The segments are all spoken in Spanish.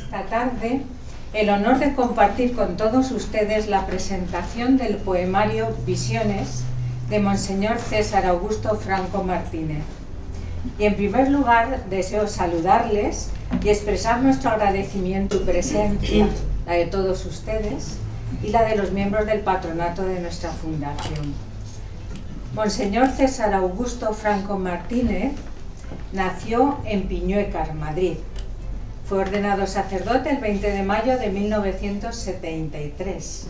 esta tarde el honor de compartir con todos ustedes la presentación del poemario Visiones de Monseñor César Augusto Franco Martínez. Y en primer lugar deseo saludarles y expresar nuestro agradecimiento y presencia, la de todos ustedes y la de los miembros del patronato de nuestra fundación. Monseñor César Augusto Franco Martínez nació en Piñuecar, Madrid. Fue ordenado sacerdote el 20 de mayo de 1973.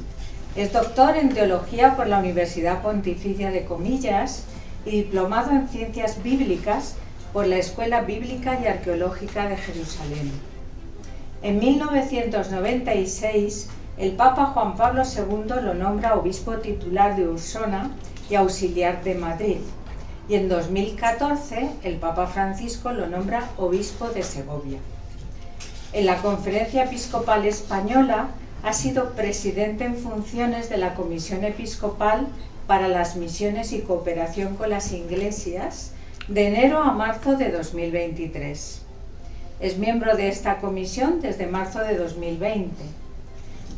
Es doctor en Teología por la Universidad Pontificia de Comillas y diplomado en Ciencias Bíblicas por la Escuela Bíblica y Arqueológica de Jerusalén. En 1996, el Papa Juan Pablo II lo nombra obispo titular de Ursona y auxiliar de Madrid. Y en 2014, el Papa Francisco lo nombra obispo de Segovia. En la Conferencia Episcopal Española ha sido presidente en funciones de la Comisión Episcopal para las Misiones y Cooperación con las Iglesias de enero a marzo de 2023. Es miembro de esta comisión desde marzo de 2020.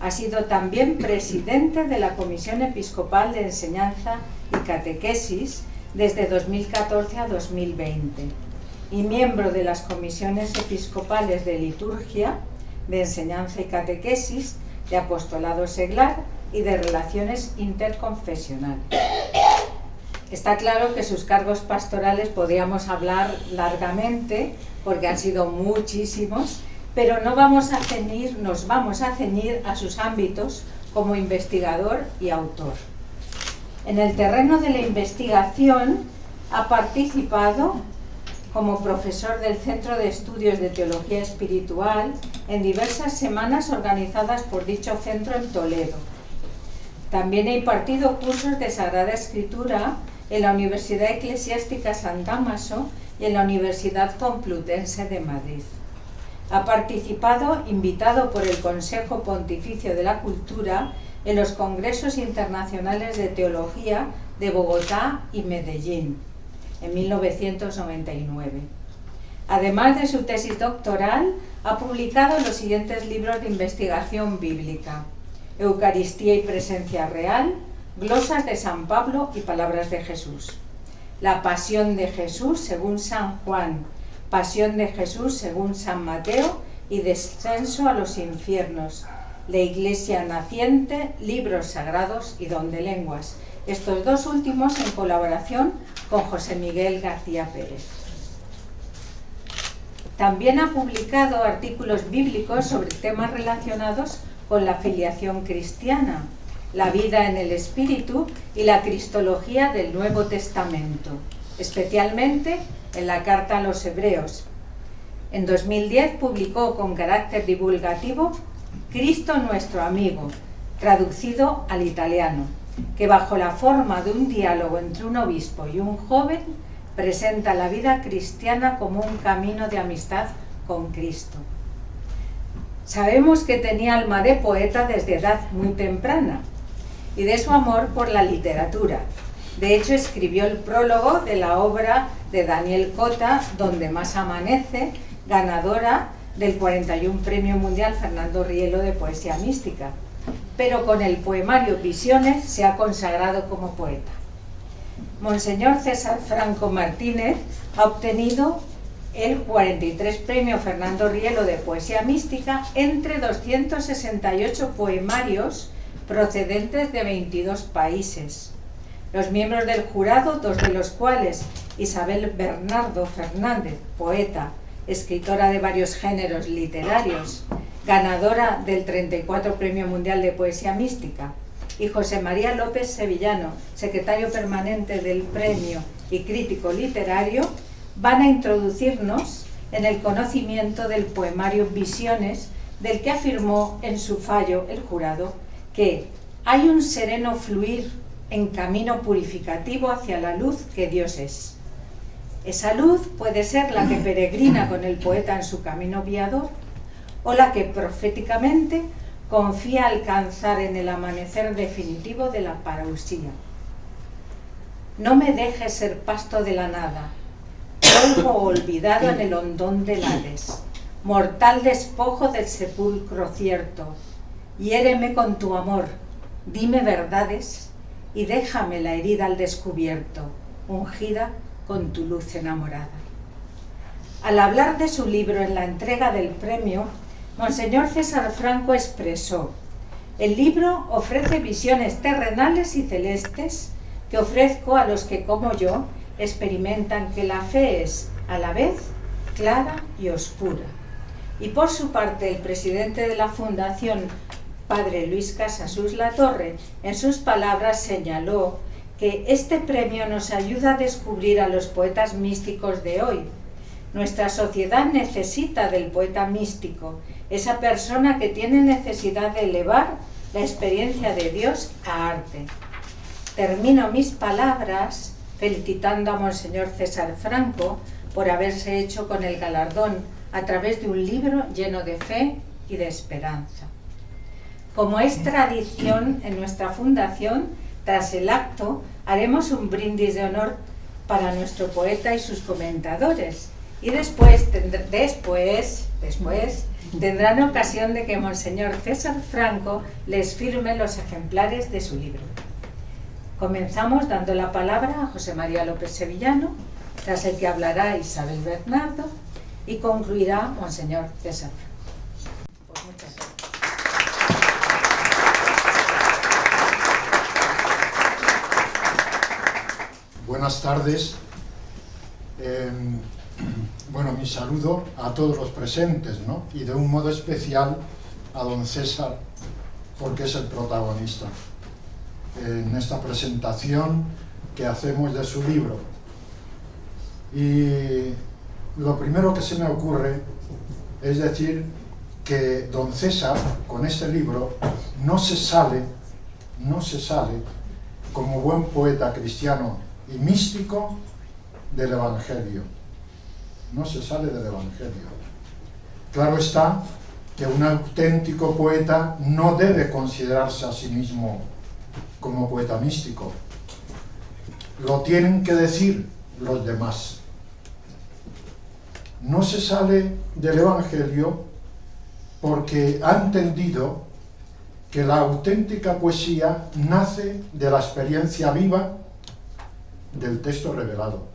Ha sido también presidente de la Comisión Episcopal de Enseñanza y Catequesis desde 2014 a 2020 y miembro de las comisiones episcopales de liturgia, de enseñanza y catequesis, de apostolado seglar y de relaciones interconfesionales. Está claro que sus cargos pastorales podríamos hablar largamente porque han sido muchísimos, pero nos vamos a ceñir a sus ámbitos como investigador y autor. En el terreno de la investigación ha participado como profesor del Centro de Estudios de Teología Espiritual en diversas semanas organizadas por dicho centro en Toledo. También ha impartido cursos de Sagrada Escritura en la Universidad Eclesiástica San Dámaso y en la Universidad Complutense de Madrid. Ha participado, invitado por el Consejo Pontificio de la Cultura, en los Congresos Internacionales de Teología de Bogotá y Medellín, en 1999. Además de su tesis doctoral, ha publicado los siguientes libros de investigación bíblica: Eucaristía y Presencia Real, Glosas de San Pablo y Palabras de Jesús, La Pasión de Jesús según San Juan, Pasión de Jesús según San Mateo y Descenso a los infiernos, La Iglesia Naciente, Libros Sagrados y Don de Lenguas. Estos dos últimos en colaboración con José Miguel García Pérez. También ha publicado artículos bíblicos sobre temas relacionados con la filiación cristiana, la vida en el Espíritu y la cristología del Nuevo Testamento, especialmente en la Carta a los Hebreos. En 2010 publicó con carácter divulgativo Cristo nuestro amigo, traducido al italiano, que bajo la forma de un diálogo entre un obispo y un joven presenta la vida cristiana como un camino de amistad con Cristo. Sabemos que tenía alma de poeta desde edad muy temprana y de su amor por la literatura. De hecho, escribió el prólogo de la obra de Daniel Cota, Donde más amanece, ganadora del 41 Premio Mundial Fernando Rielo de Poesía Mística, pero con el poemario Visiones se ha consagrado como poeta. Monseñor César Franco Martínez ha obtenido el 43 Premio Fernando Rielo de Poesía Mística entre 268 poemarios procedentes de 22 países. Los miembros del jurado, dos de los cuales Isabel Bernardo Fernández, poeta, escritora de varios géneros literarios, ganadora del 34 Premio Mundial de Poesía Mística, y José María López Sevillano, secretario permanente del premio y crítico literario, van a introducirnos en el conocimiento del poemario Visiones, del que afirmó en su fallo el jurado que hay un sereno fluir en camino purificativo hacia la luz que Dios es. Esa luz puede ser la que peregrina con el poeta en su camino guiador o la que proféticamente confía alcanzar en el amanecer definitivo de la parusía. No me dejes ser pasto de la nada, polvo olvidado en el hondón del Hades. mortal despojo del sepulcro cierto. Hiéreme con tu amor, dime verdades y déjame la herida al descubierto, ungida con tu luz enamorada. Al hablar de su libro en la entrega del premio, Monseñor César Franco expresó: el libro ofrece visiones terrenales y celestes que ofrezco a los que, como yo, experimentan que la fe es, a la vez, clara y oscura. Y por su parte, el presidente de la Fundación, Padre Luis Casasus Latorre, en sus palabras señaló que este premio nos ayuda a descubrir a los poetas místicos de hoy. Nuestra sociedad necesita del poeta místico, esa persona que tiene necesidad de elevar la experiencia de Dios a arte. Termino mis palabras felicitando a Monseñor César Franco por haberse hecho con el galardón a través de un libro lleno de fe y de esperanza. Como es tradición en nuestra fundación, tras el acto haremos un brindis de honor para nuestro poeta y sus comentadores, y después tendrán ocasión de que Monseñor César Franco les firme los ejemplares de su libro. Comenzamos dando la palabra a José María López Sevillano, tras el que hablará Isabel Bernardo y concluirá Monseñor César Franco. Pues muchas gracias. Buenas tardes. Bueno, mi saludo a todos los presentes, ¿no? Y de un modo especial a don César, porque es el protagonista en esta presentación que hacemos de su libro. Y lo primero que se me ocurre es decir que don César, con este libro, no se sale como buen poeta cristiano y místico del Evangelio. No se sale del Evangelio. Claro está que un auténtico poeta no debe considerarse a sí mismo como poeta místico. Lo tienen que decir los demás. No se sale del Evangelio porque ha entendido que la auténtica poesía nace de la experiencia viva del texto revelado.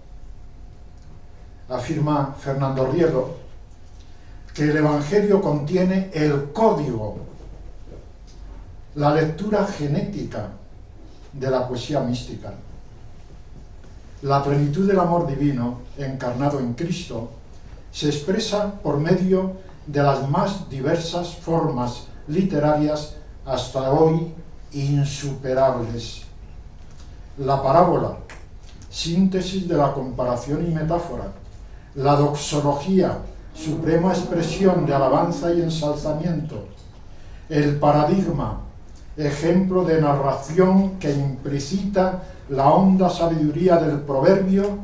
Afirma Fernando Rielo que el Evangelio contiene el código, la lectura genética de la poesía mística. La plenitud del amor divino, encarnado en Cristo, se expresa por medio de las más diversas formas literarias hasta hoy insuperables. La parábola, síntesis de la comparación y metáfora, la doxología, suprema expresión de alabanza y ensalzamiento, el paradigma, ejemplo de narración que implicita la honda sabiduría del proverbio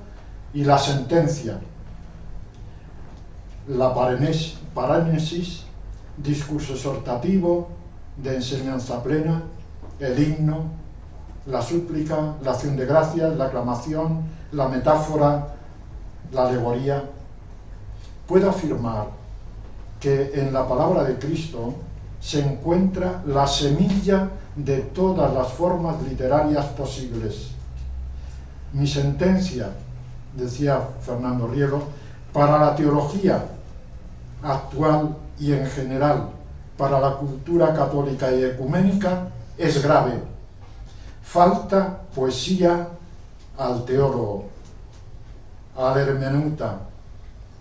y la sentencia, la paránesis, discurso exhortativo, de enseñanza plena, el himno, la súplica, la acción de gracias, la aclamación, la metáfora, la alegoría. Puedo afirmar que en la palabra de Cristo se encuentra la semilla de todas las formas literarias posibles. Mi sentencia, decía Fernando Rielo, para la teología actual y en general para la cultura católica y ecuménica es grave. Falta poesía al teólogo, al hermeneuta,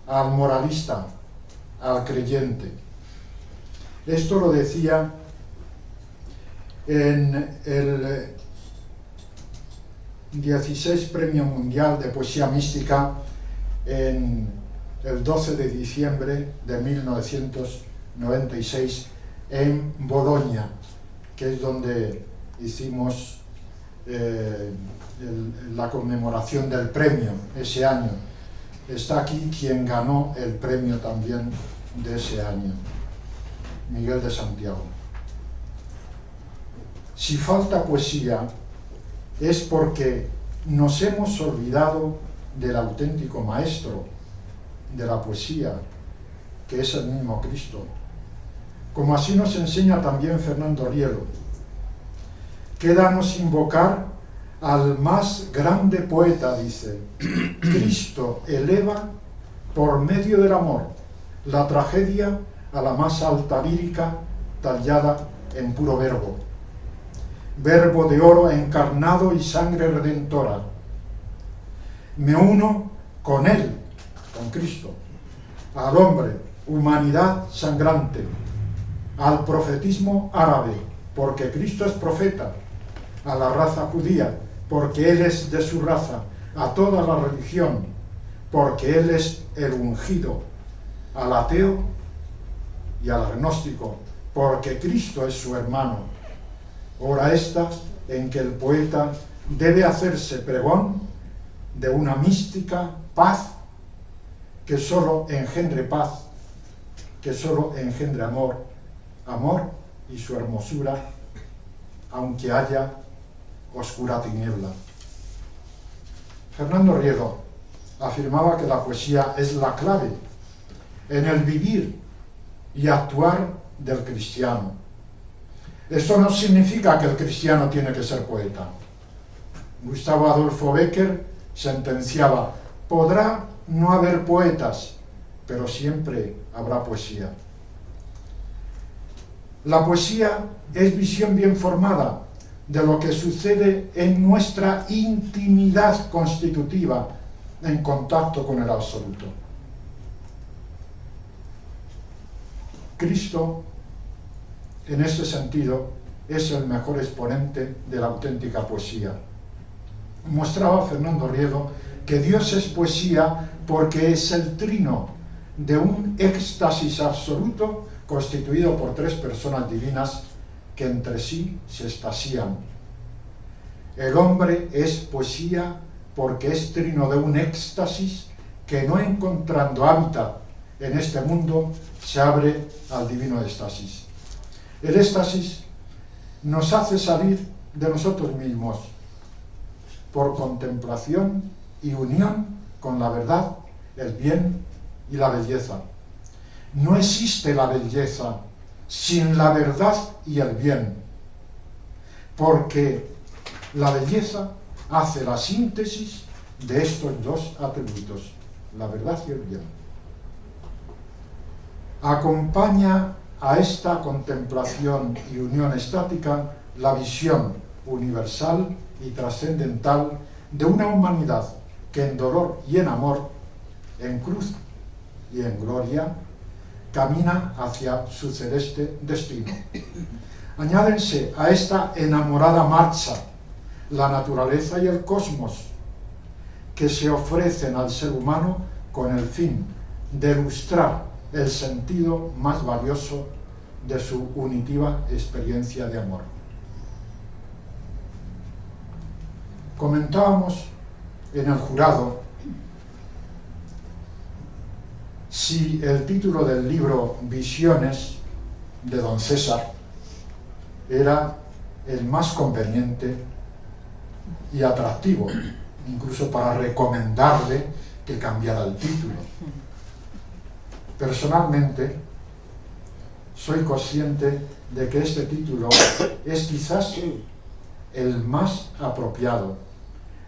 al moralista, al creyente. Esto lo decía en el 16 Premio Mundial de Poesía Mística en el 12 de diciembre de 1996 en Bolonia, que es donde hicimos la conmemoración del premio ese año. Está aquí quien ganó el premio también de ese año, Miguel de Santiago. Si falta poesía es porque nos hemos olvidado del auténtico maestro de la poesía, que es el mismo Cristo. Como así nos enseña también Fernando Rielo. Quédanos invocar al más grande poeta, dice. Cristo eleva por medio del amor la tragedia a la más alta lírica tallada en puro verbo. Verbo de oro encarnado y sangre redentora. Me uno con él, con Cristo, al hombre, humanidad sangrante, al profetismo árabe, porque Cristo es profeta, a la raza judía, porque Él es de su raza, a toda la religión, porque Él es el ungido, al ateo y al agnóstico, porque Cristo es su hermano. Hora esta en que el poeta debe hacerse pregón de una mística paz que sólo engendre paz, que sólo engendre amor, amor y su hermosura, aunque haya oscura tiniebla. Fernando Rielo afirmaba que la poesía es la clave en el vivir y actuar del cristiano. Esto no significa que el cristiano tiene que ser poeta. Gustavo Adolfo Bécquer sentenciaba: podrá no haber poetas, pero siempre habrá poesía. La poesía es visión bien formada de lo que sucede en nuestra intimidad constitutiva en contacto con el absoluto. Cristo, en este sentido, es el mejor exponente de la auténtica poesía. Mostraba Fernando Rielo que Dios es poesía porque es el trino de un éxtasis absoluto constituido por tres personas divinas que entre sí se extasían. El hombre es poesía porque es trino de un éxtasis que, no encontrando hábitat en este mundo, se abre al divino éxtasis. El éxtasis nos hace salir de nosotros mismos por contemplación y unión con la verdad, el bien y la belleza. No existe la belleza sin la verdad y el bien, porque la belleza hace la síntesis de estos dos atributos, la verdad y el bien. Acompaña a esta contemplación y unión estática la visión universal y trascendental de una humanidad que en dolor y en amor, en cruz y en gloria, camina hacia su celeste destino. Añádense a esta enamorada marcha la naturaleza y el cosmos, que se ofrecen al ser humano con el fin de ilustrar el sentido más valioso de su unitiva experiencia de amor. Comentábamos en el jurado si el título del libro Visiones de don César era el más conveniente y atractivo, incluso para recomendarle que cambiara el título. Personalmente, soy consciente de que este título es quizás el más apropiado,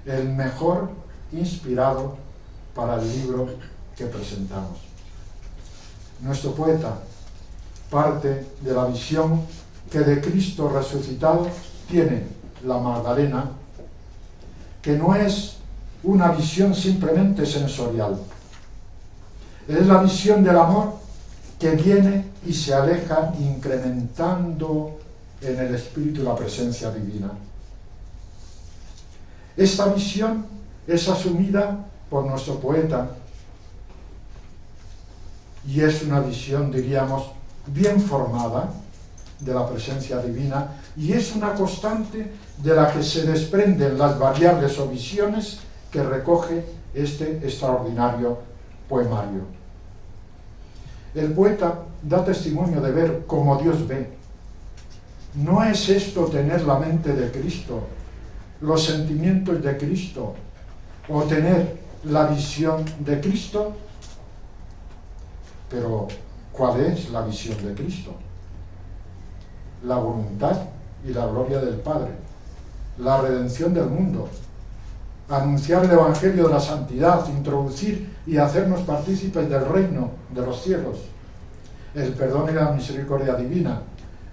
el mejor inspirado para el libro que presentamos. Nuestro poeta parte de la visión que de Cristo resucitado tiene la Magdalena, que no es una visión simplemente sensorial. Es la visión del amor que viene y se aleja incrementando en el espíritu la presencia divina. Esta visión es asumida por nuestro poeta y es una visión, diríamos, bien formada de la presencia divina, y es una constante de la que se desprenden las variables o visiones que recoge este extraordinario poemario. El poeta da testimonio de ver como Dios ve. ¿No es esto tener la mente de Cristo, los sentimientos de Cristo, o tener la visión de Cristo? Pero ¿Cuál es la visión de Cristo? La voluntad y la gloria del Padre, la redención del mundo, anunciar el Evangelio de la santidad, introducir y hacernos partícipes del reino de los cielos, el perdón y la misericordia divina,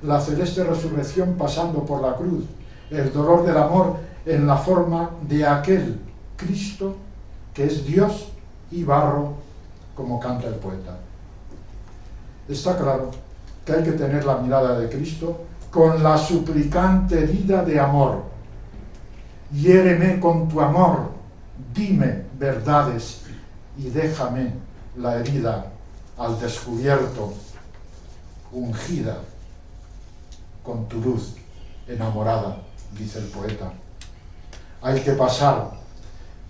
la celeste resurrección pasando por la cruz, el dolor del amor en la forma de aquel Cristo que es Dios y barro, como canta el poeta. Está claro que hay que tener la mirada de Cristo con la suplicante herida de amor. Hiéreme con tu amor, dime verdades y déjame la herida al descubierto, ungida con tu luz enamorada, dice el poeta. Hay que pasar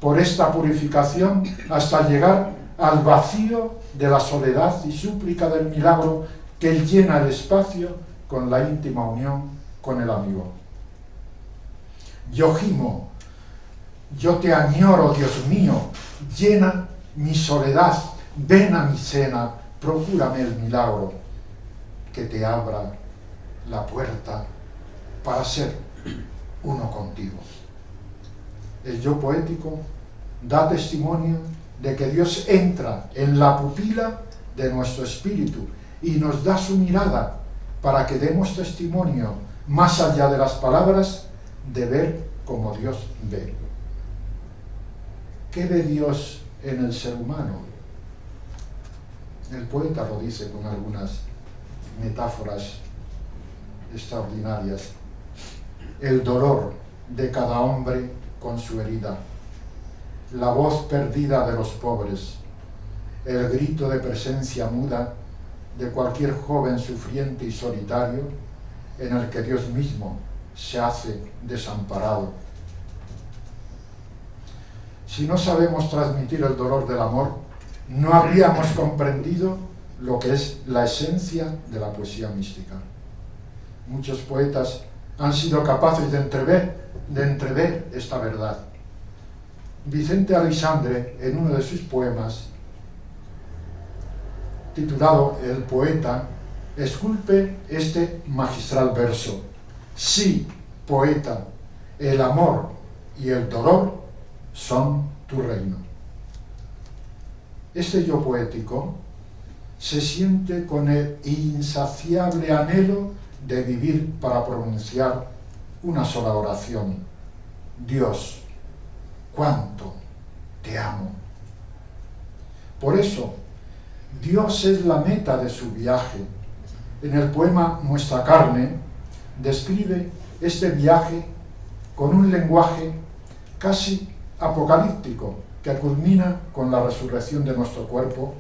por esta purificación hasta llegar al vacío de la soledad y súplica del milagro que llena el espacio con la íntima unión con el amigo. Yo gimo, yo te añoro, Dios mío, llena mi soledad, ven a mi cena, procúrame el milagro que te abra la puerta para ser uno contigo. El yo poético da testimonio de que Dios entra en la pupila de nuestro espíritu y nos da su mirada para que demos testimonio, más allá de las palabras, de ver como Dios ve. ¿Qué ve Dios en el ser humano? El poeta lo dice con algunas metáforas extraordinarias. El dolor de cada hombre con su herida, la voz perdida de los pobres, el grito de presencia muda de cualquier joven sufriente y solitario en el que Dios mismo se hace desamparado. Si no sabemos transmitir el dolor del amor, no habríamos comprendido lo que es la esencia de la poesía mística. Muchos poetas han sido capaces de entrever esta verdad. Vicente Aleixandre, en uno de sus poemas, titulado El poeta, esculpe este magistral verso: sí, poeta, el amor y el dolor son tu reino. Este yo poético se siente con el insaciable anhelo de vivir para pronunciar una sola oración: Dios, cuánto te amo. Por eso, Dios es la meta de su viaje. En el poema Nuestra carne describe este viaje con un lenguaje casi apocalíptico que culmina con la resurrección de nuestro cuerpo,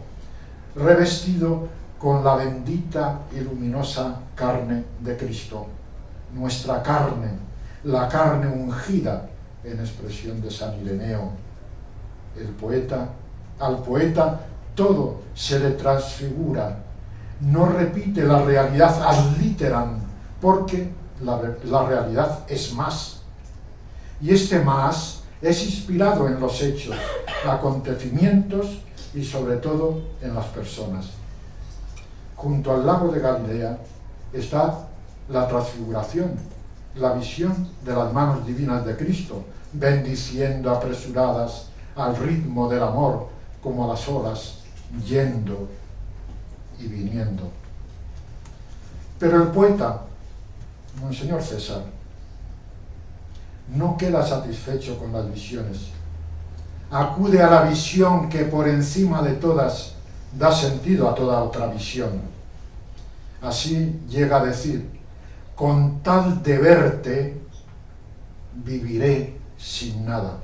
revestido con la bendita y luminosa carne de Cristo. Nuestra carne, la carne ungida, en expresión de San Ireneo. Al poeta todo se le transfigura, no repite la realidad ad literam, porque la realidad es más. Y este más es inspirado en los hechos, acontecimientos y sobre todo en las personas. Junto al lago de Galilea está la transfiguración, la visión de las manos divinas de Cristo, bendiciendo apresuradas al ritmo del amor, como a las olas, yendo y viniendo. Pero el poeta, Monseñor César, no queda satisfecho con las visiones. Acude a la visión que por encima de todas da sentido a toda otra visión. Así llega a decir: con tal de verte, viviré sin nada.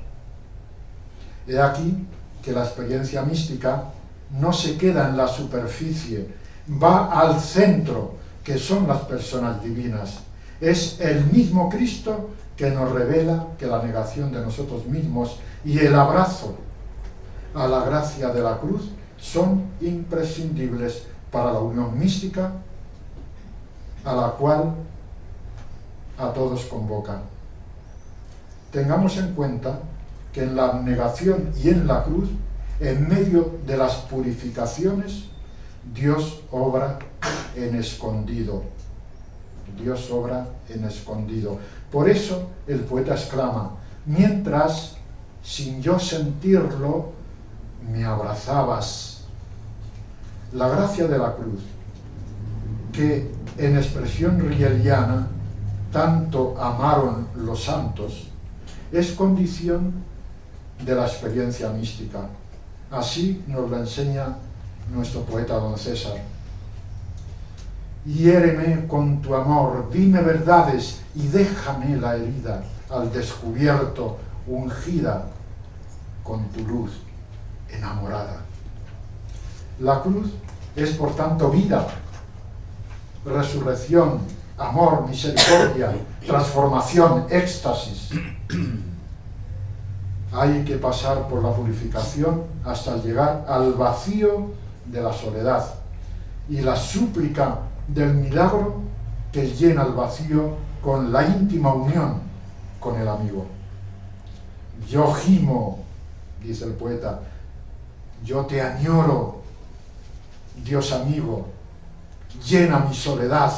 He aquí que la experiencia mística no se queda en la superficie, va al centro, que son las personas divinas. Es el mismo Cristo que nos revela que la negación de nosotros mismos y el abrazo a la gracia de la cruz son imprescindibles para la unión mística, a la cual a todos convoca. Tengamos en cuenta que en la abnegación y en la cruz, en medio de las purificaciones, Dios obra en escondido. Dios obra en escondido. Por eso el poeta exclama: mientras, sin yo sentirlo, me abrazabas. La gracia de la cruz, que en expresión rieliana tanto amaron los santos, es condición de la experiencia mística. Así nos lo enseña nuestro poeta don César. Hiéreme con tu amor, dime verdades y déjame la herida al descubierto, ungida con tu luz enamorada. La cruz es por tanto vida, resurrección, amor, misericordia, transformación, éxtasis. Hay que pasar por la purificación hasta llegar al vacío de la soledad y la súplica del milagro que llena el vacío con la íntima unión con el amigo. Yo gimo, dice el poeta, yo te añoro, Dios amigo, llena mi soledad,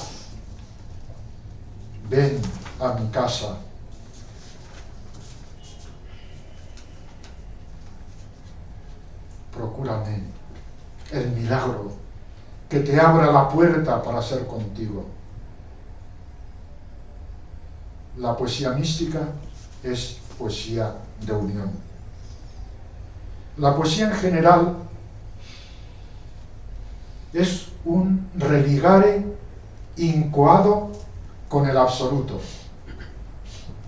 ven a mi casa. Procúrame el milagro que te abra la puerta para ser contigo. La poesía mística es poesía de unión. La poesía en general es un religare incoado con el absoluto.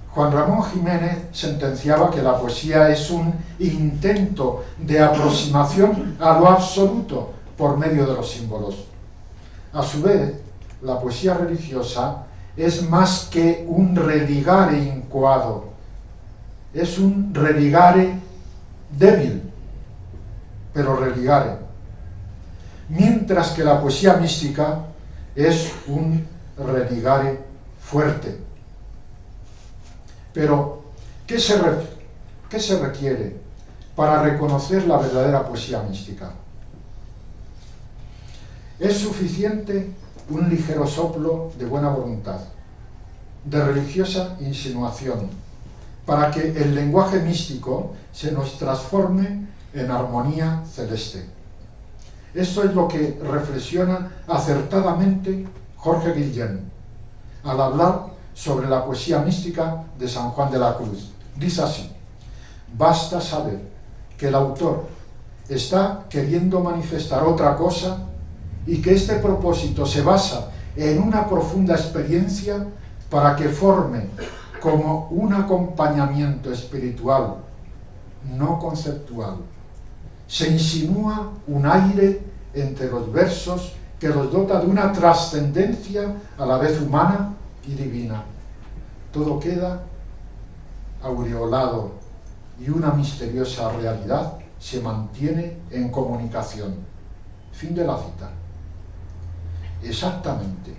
Juan Ramón Jiménez sentenciaba que la poesía es un intento de aproximación a lo absoluto por medio de los símbolos. A su vez, la poesía religiosa es más que un religare incoado, es un religare débil, pero religare. Mientras que la poesía mística es un religare fuerte. Pero, ¿qué se requiere para reconocer la verdadera poesía mística? Es suficiente un ligero soplo de buena voluntad, de religiosa insinuación, para que el lenguaje místico se nos transforme en armonía celeste. Esto es lo que reflexiona acertadamente Jorge Guillén al hablar sobre la poesía mística de San Juan de la Cruz. Dice así: basta saber que el autor está queriendo manifestar otra cosa y que este propósito se basa en una profunda experiencia para que forme como un acompañamiento espiritual, no conceptual. Se insinúa un aire entre los versos que los dota de una trascendencia a la vez humana y divina. Todo queda aureolado y una misteriosa realidad se mantiene en comunicación. Fin de la cita. Exactamente.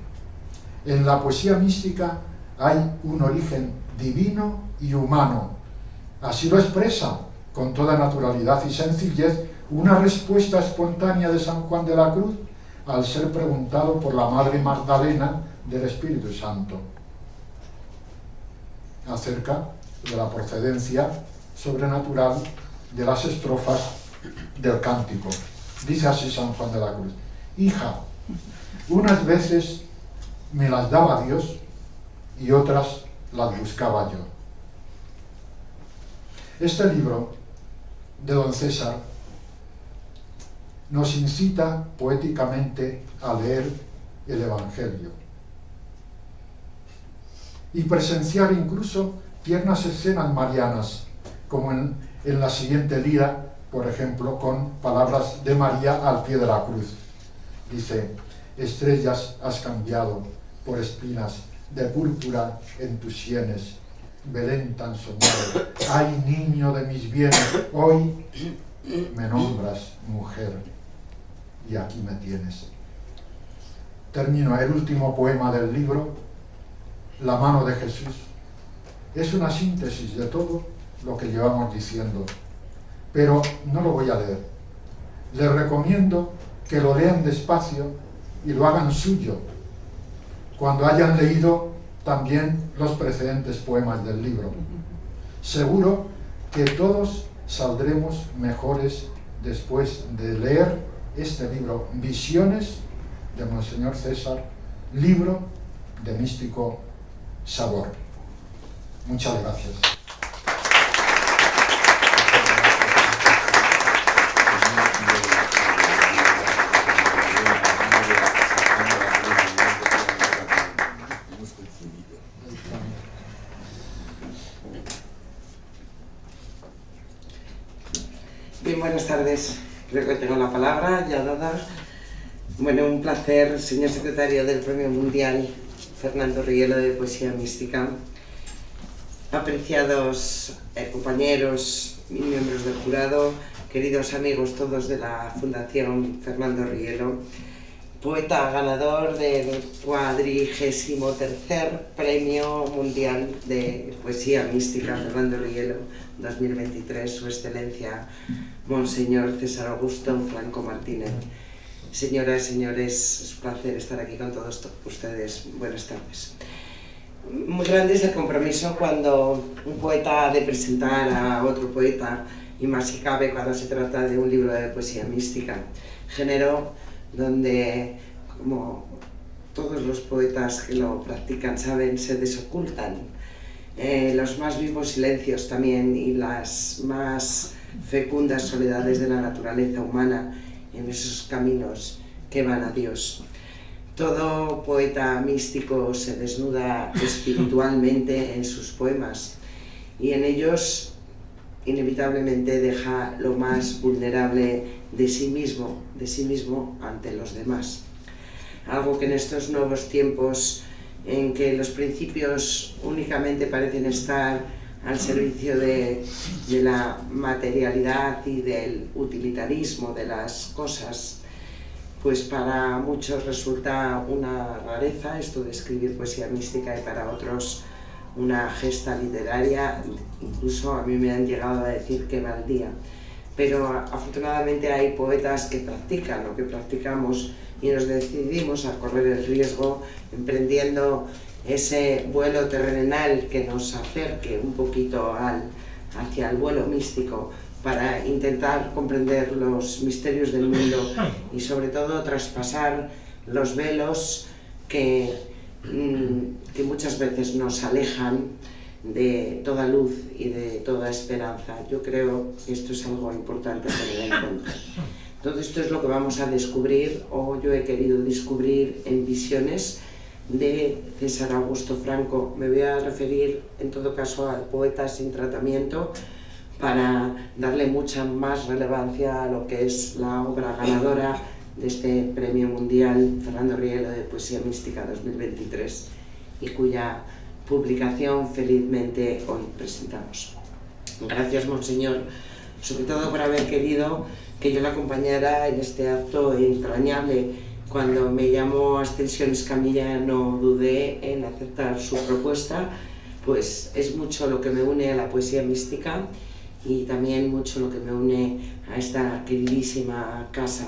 En la poesía mística hay un origen divino y humano. Así lo expresa con toda naturalidad y sencillez una respuesta espontánea de San Juan de la Cruz al ser preguntado por la Madre Magdalena del Espíritu Santo acerca de la procedencia sobrenatural de las estrofas del cántico. Dice así San Juan de la Cruz: hija, unas veces me las daba Dios y otras las buscaba yo. Este libro de don César nos incita poéticamente a leer el Evangelio y presenciar incluso tiernas escenas marianas, como en la siguiente lira, por ejemplo, con palabras de María al pie de la cruz. Dice: estrellas has cambiado por espinas, de púrpura en tus sienes, Belén tan soñado, ay niño de mis bienes, hoy me nombras mujer, y aquí me tienes. Termino el último poema del libro, La mano de Jesús. Es una síntesis de todo lo que llevamos diciendo, pero no lo voy a leer. Les recomiendo que lo lean despacio y lo hagan suyo, cuando hayan leído también los precedentes poemas del libro. Seguro que todos saldremos mejores después de leer este libro, Visiones de Monseñor César, libro de místico sabor. Muchas gracias. Bien, buenas tardes. Creo que tengo la palabra ya dada. Bueno, un placer, señor secretario del Premio Mundial Fernando Rielo de Poesía Mística, apreciados compañeros y miembros del jurado, queridos amigos todos de la Fundación Fernando Rielo, poeta ganador del 43º Premio Mundial de Poesía Mística Fernando Rielo 2023, Su Excelencia Monseñor César Augusto Franco Martínez. Señoras, señores, es un placer estar aquí con todos ustedes. Buenas tardes. Muy grande es el compromiso cuando un poeta ha de presentar a otro poeta, y más si cabe cuando se trata de un libro de poesía mística. Género donde, como todos los poetas que lo practican saben, se desocultan los más vivos silencios también y las más fecundas soledades de la naturaleza humana en esos caminos que van a Dios. Todo poeta místico se desnuda espiritualmente en sus poemas y en ellos inevitablemente deja lo más vulnerable de sí mismo ante los demás. Algo que en estos nuevos tiempos en que los principios únicamente parecen estar al servicio de la materialidad y del utilitarismo de las cosas, pues para muchos resulta una rareza esto de escribir poesía mística y para otros una gesta literaria, incluso a mí me han llegado a decir que baldía. Pero afortunadamente hay poetas que practican lo que practicamos y nos decidimos a correr el riesgo emprendiendo ese vuelo terrenal que nos acerque un poquito hacia el vuelo místico para intentar comprender los misterios del mundo y sobre todo traspasar los velos que muchas veces nos alejan de toda luz y de toda esperanza. Yo creo que esto es algo importante a tener en cuenta. Todo esto es lo que vamos a descubrir, o yo he querido descubrir en Visiones de César Augusto Franco. Me voy a referir en todo caso al poeta sin tratamiento para darle mucha más relevancia a lo que es la obra ganadora de este Premio Mundial Fernando Rielo de Poesía Mística 2023 y cuya publicación felizmente hoy presentamos. Gracias, Monseñor, sobre todo por haber querido que yo la acompañara en este acto entrañable. Cuando me llamó Ascensiones Camilla no dudé en aceptar su propuesta, pues es mucho lo que me une a la poesía mística y también mucho lo que me une a esta queridísima casa.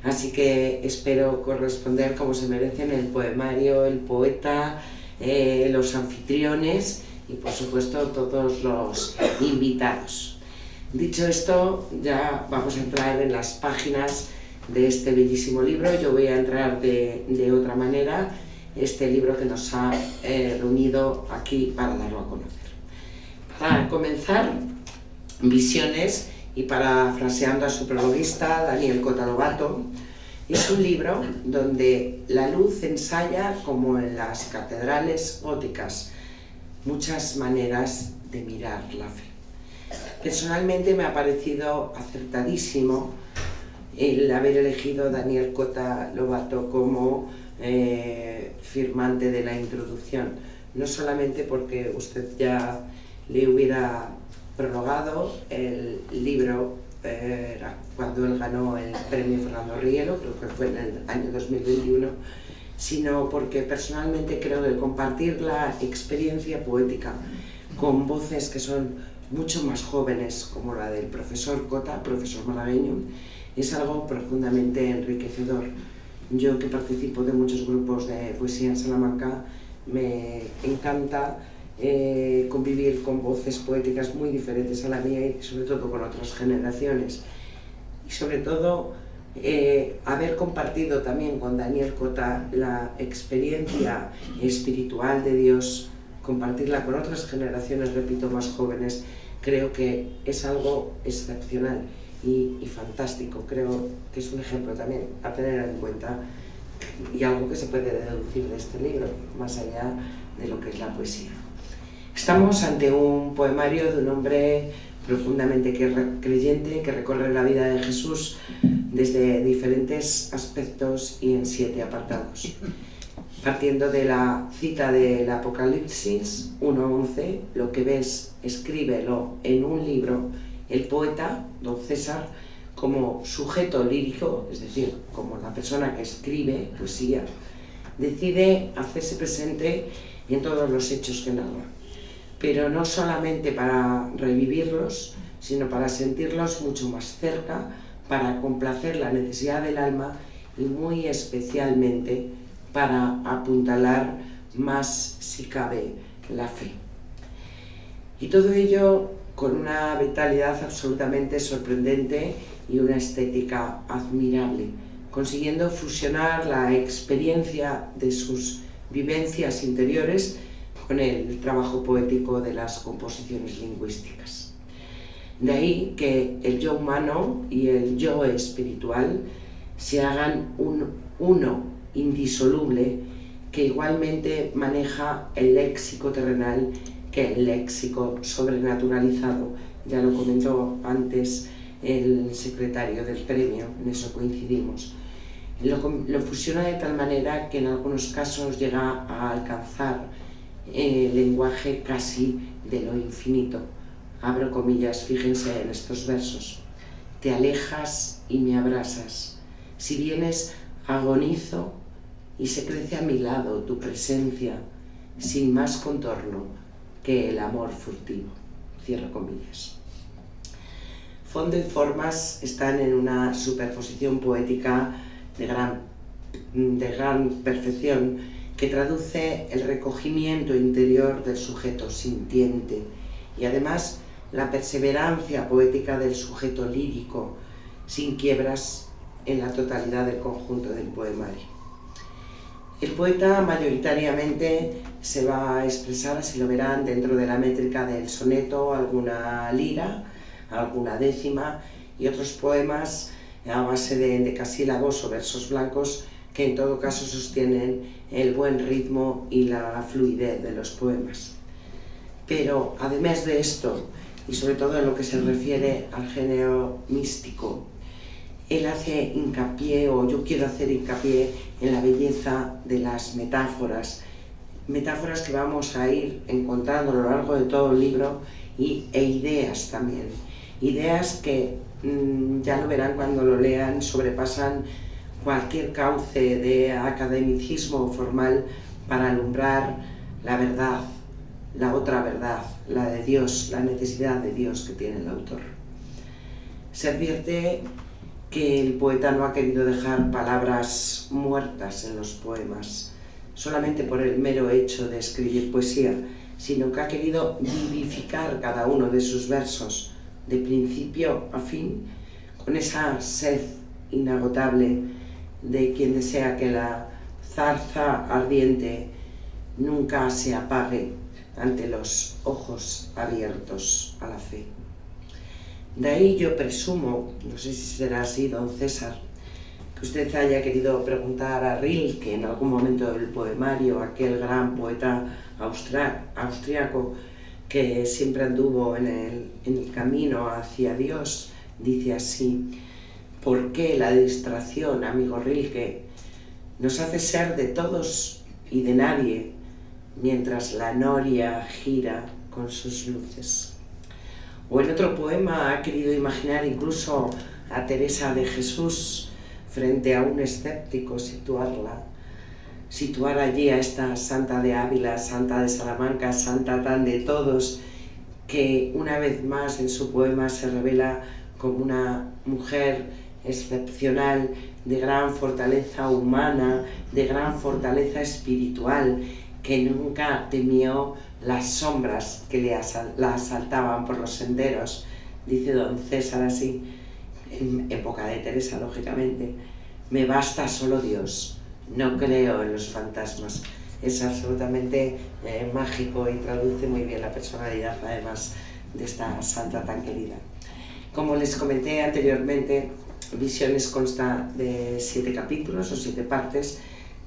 Así que espero corresponder como se merecen el poemario, el poeta, los anfitriones y por supuesto todos los invitados. Dicho esto, ya vamos a entrar en las páginas de este bellísimo libro. Yo voy a entrar de otra manera, este libro que nos ha reunido aquí para darlo a conocer. Para comenzar, Visiones, y parafraseando a su prologuista, Daniel Cota Lobato, es un libro donde la luz ensaya, como en las catedrales góticas, muchas maneras de mirar la fe. Personalmente me ha parecido acertadísimo el haber elegido a Daniel Cota Lobato como firmante de la introducción, no solamente porque usted ya le hubiera prologado el libro cuando él ganó el premio Fernando Rielo, creo que fue en el año 2021, sino porque personalmente creo que compartir la experiencia poética con voces que son mucho más jóvenes, como la del profesor Cota, profesor malagueño, es algo profundamente enriquecedor. Yo, que participo de muchos grupos de poesía en Salamanca, me encanta convivir con voces poéticas muy diferentes a la mía y sobre todo con otras generaciones. Y sobre todo haber compartido también con Daniel Cota la experiencia espiritual de Dios, compartirla con otras generaciones, repito, más jóvenes, creo que es algo excepcional y fantástico. Creo que es un ejemplo también a tener en cuenta y algo que se puede deducir de este libro, más allá de lo que es la poesía. Estamos ante un poemario de un hombre profundamente creyente que recorre la vida de Jesús desde diferentes aspectos y en 7 apartados. Partiendo de la cita del Apocalipsis 1:11, lo que ves, escríbelo en un libro. El poeta, don César, como sujeto lírico, es decir, como la persona que escribe poesía, decide hacerse presente en todos los hechos que narra, pero no solamente para revivirlos, sino para sentirlos mucho más cerca, para complacer la necesidad del alma y muy especialmente para apuntalar más, si cabe, la fe. Y todo ello con una vitalidad absolutamente sorprendente y una estética admirable, consiguiendo fusionar la experiencia de sus vivencias interiores con el trabajo poético de las composiciones lingüísticas. De ahí que el yo humano y el yo espiritual se hagan un uno indisoluble que igualmente maneja el léxico terrenal que el léxico sobrenaturalizado. Ya lo comentó antes el secretario del premio, en eso coincidimos. Lo fusiona de tal manera que en algunos casos llega a alcanzar el lenguaje casi de lo infinito. Abro comillas, fíjense en estos versos. Te alejas y me abrasas. Si vienes, agonizo y se crece a mi lado tu presencia, sin más contorno que el amor furtivo. Cierro comillas. Fondo y formas están en una superposición poética de gran perfección que traduce el recogimiento interior del sujeto sintiente y además la perseverancia poética del sujeto lírico, sin quiebras en la totalidad del conjunto del poemario. El poeta mayoritariamente se va a expresar, así lo verán, dentro de la métrica del soneto, alguna lira, alguna décima y otros poemas a base de endecasílabos o versos blancos que en todo caso sostienen el buen ritmo y la fluidez de los poemas. Pero además de esto, y sobre todo en lo que se refiere al género místico, él hace hincapié, o yo quiero hacer hincapié, en la belleza de las metáforas, metáforas que vamos a ir encontrando a lo largo de todo el libro e ideas también, ideas que ya lo verán cuando lo lean, sobrepasan cualquier cauce de academicismo formal para alumbrar la verdad, la otra verdad, la de Dios, la necesidad de Dios que tiene el autor. Se advierte que el poeta no ha querido dejar palabras muertas en los poemas, solamente por el mero hecho de escribir poesía, sino que ha querido vivificar cada uno de sus versos, de principio a fin, con esa sed inagotable de quien desea que la zarza ardiente nunca se apague ante los ojos abiertos a la fe. De ahí yo presumo, no sé si será así, don César, que usted haya querido preguntar a Rilke en algún momento del poemario, aquel gran poeta austriaco que siempre anduvo en el camino hacia Dios, dice así: ¿por qué la distracción, amigo Rilke, nos hace ser de todos y de nadie, mientras la noria gira con sus luces? O en otro poema ha querido imaginar incluso a Teresa de Jesús frente a un escéptico, situar allí a esta santa de Ávila, santa de Salamanca, santa tan de todos, que una vez más en su poema se revela como una mujer excepcional, de gran fortaleza humana, de gran fortaleza espiritual, que nunca temió las sombras que la asaltaban por los senderos. Dice don César así, en época de Teresa, lógicamente: me basta solo Dios, no creo en los fantasmas. Es absolutamente mágico y traduce muy bien la personalidad, además, de esta santa tan querida. Como les comenté anteriormente, Visiones consta de 7 capítulos o 7 partes,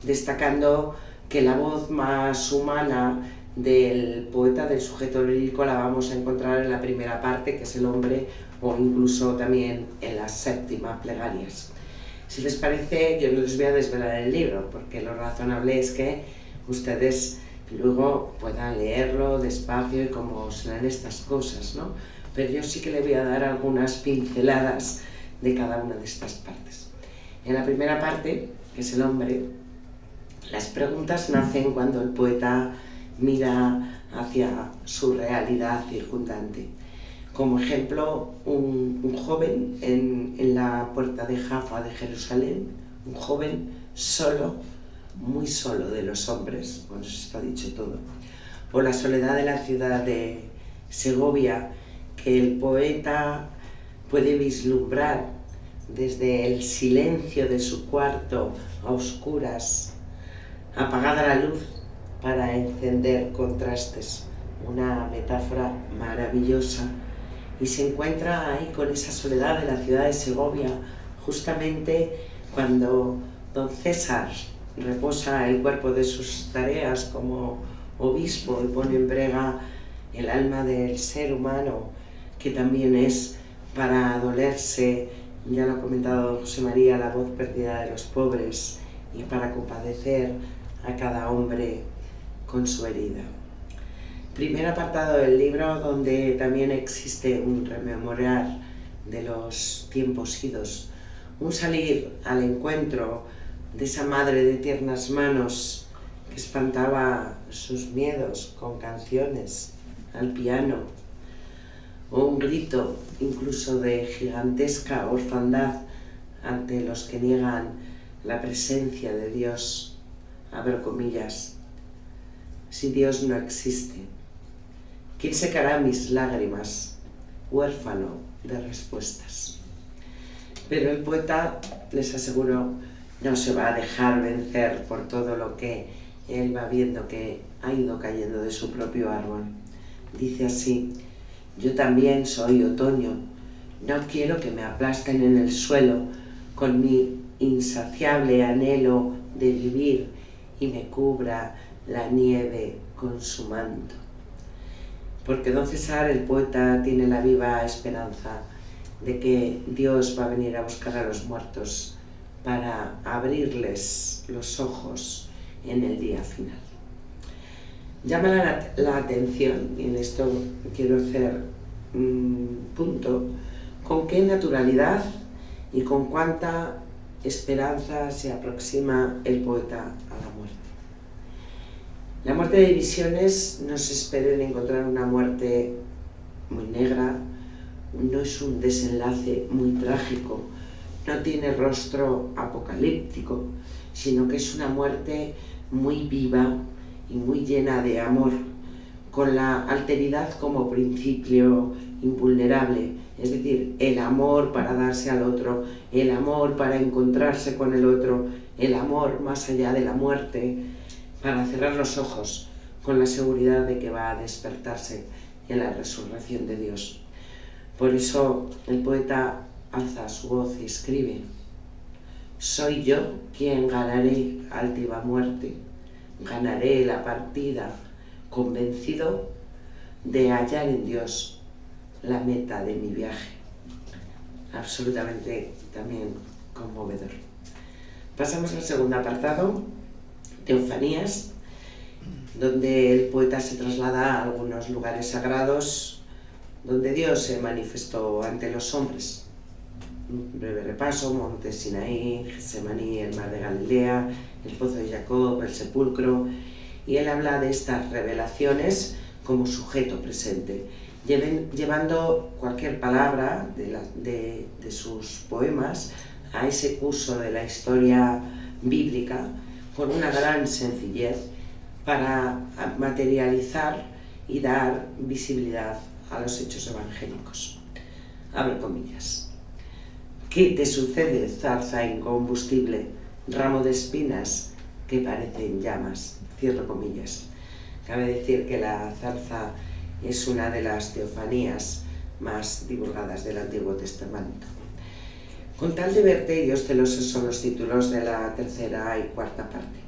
destacando que la voz más humana del poeta, del sujeto lírico, la vamos a encontrar en la primera parte, que es el hombre, o incluso también en las 7ª plegarias. Si les parece, yo no les voy a desvelar el libro, porque lo razonable es que ustedes luego puedan leerlo despacio y como se leen estas cosas, ¿no? Pero yo sí que le voy a dar algunas pinceladas de cada una de estas partes. En la primera parte, que es el hombre, las preguntas nacen cuando el poeta mira hacia su realidad circundante. Como ejemplo, un joven en la puerta de Jaffa de Jerusalén, un joven solo, muy solo de los hombres, bueno, eso está dicho todo. O la soledad de la ciudad de Segovia, que el poeta puede vislumbrar desde el silencio de su cuarto a oscuras, apagada la luz para encender contrastes. Una metáfora maravillosa. Y se encuentra ahí con esa soledad de la ciudad de Segovia, justamente cuando don César reposa el cuerpo de sus tareas como obispo y pone en brega el alma del ser humano, que también es para dolerse, ya lo ha comentado José María, la voz perdida de los pobres, y para compadecer a cada hombre con su herida. Primer apartado del libro, donde también existe un rememorar de los tiempos idos, un salir al encuentro de esa madre de tiernas manos que espantaba sus miedos con canciones al piano, o un grito incluso de gigantesca orfandad ante los que niegan la presencia de Dios. Abro comillas: si Dios no existe, ¿quién secará mis lágrimas, huérfano de respuestas? Pero el poeta, les aseguro, no se va a dejar vencer por todo lo que él va viendo que ha ido cayendo de su propio árbol. Dice así: yo también soy otoño, no quiero que me aplasten en el suelo con mi insaciable anhelo de vivir y me cubra la nieve con su manto. Porque don César, el poeta, tiene la viva esperanza de que Dios va a venir a buscar a los muertos para abrirles los ojos en el día final. Llama la atención, y en esto quiero hacer punto, con qué naturalidad y con cuánta esperanza se aproxima el poeta a la muerte. La muerte de Visiones, no se esperen encontrar una muerte muy negra, no es un desenlace muy trágico, no tiene rostro apocalíptico, sino que es una muerte muy viva y muy llena de amor, con la alteridad como principio invulnerable, es decir, el amor para darse al otro, el amor para encontrarse con el otro, el amor más allá de la muerte, para cerrar los ojos con la seguridad de que va a despertarse en la resurrección de Dios. Por eso el poeta alza su voz y escribe: soy yo quien ganaré altiva muerte, ganaré la partida, convencido de hallar en Dios la meta de mi viaje. Absolutamente también conmovedor. Pasamos al segundo apartado, Teofanías, donde el poeta se traslada a algunos lugares sagrados donde Dios se manifestó ante los hombres. Un breve repaso: Monte Sinaí, Getsemaní, el mar de Galilea, el pozo de Jacob, el sepulcro, y él habla de estas revelaciones como sujeto presente, llevando cualquier palabra de sus poemas a ese curso de la historia bíblica con una gran sencillez para materializar y dar visibilidad a los hechos evangélicos. Abro comillas. ¿Qué te sucede, zarza incombustible, ramo de espinas que parecen llamas? Cierro comillas. Cabe decir que la zarza es una de las teofanías más divulgadas del Antiguo Testamento. Con tal de verterios celosos son los títulos de la tercera y cuarta parte.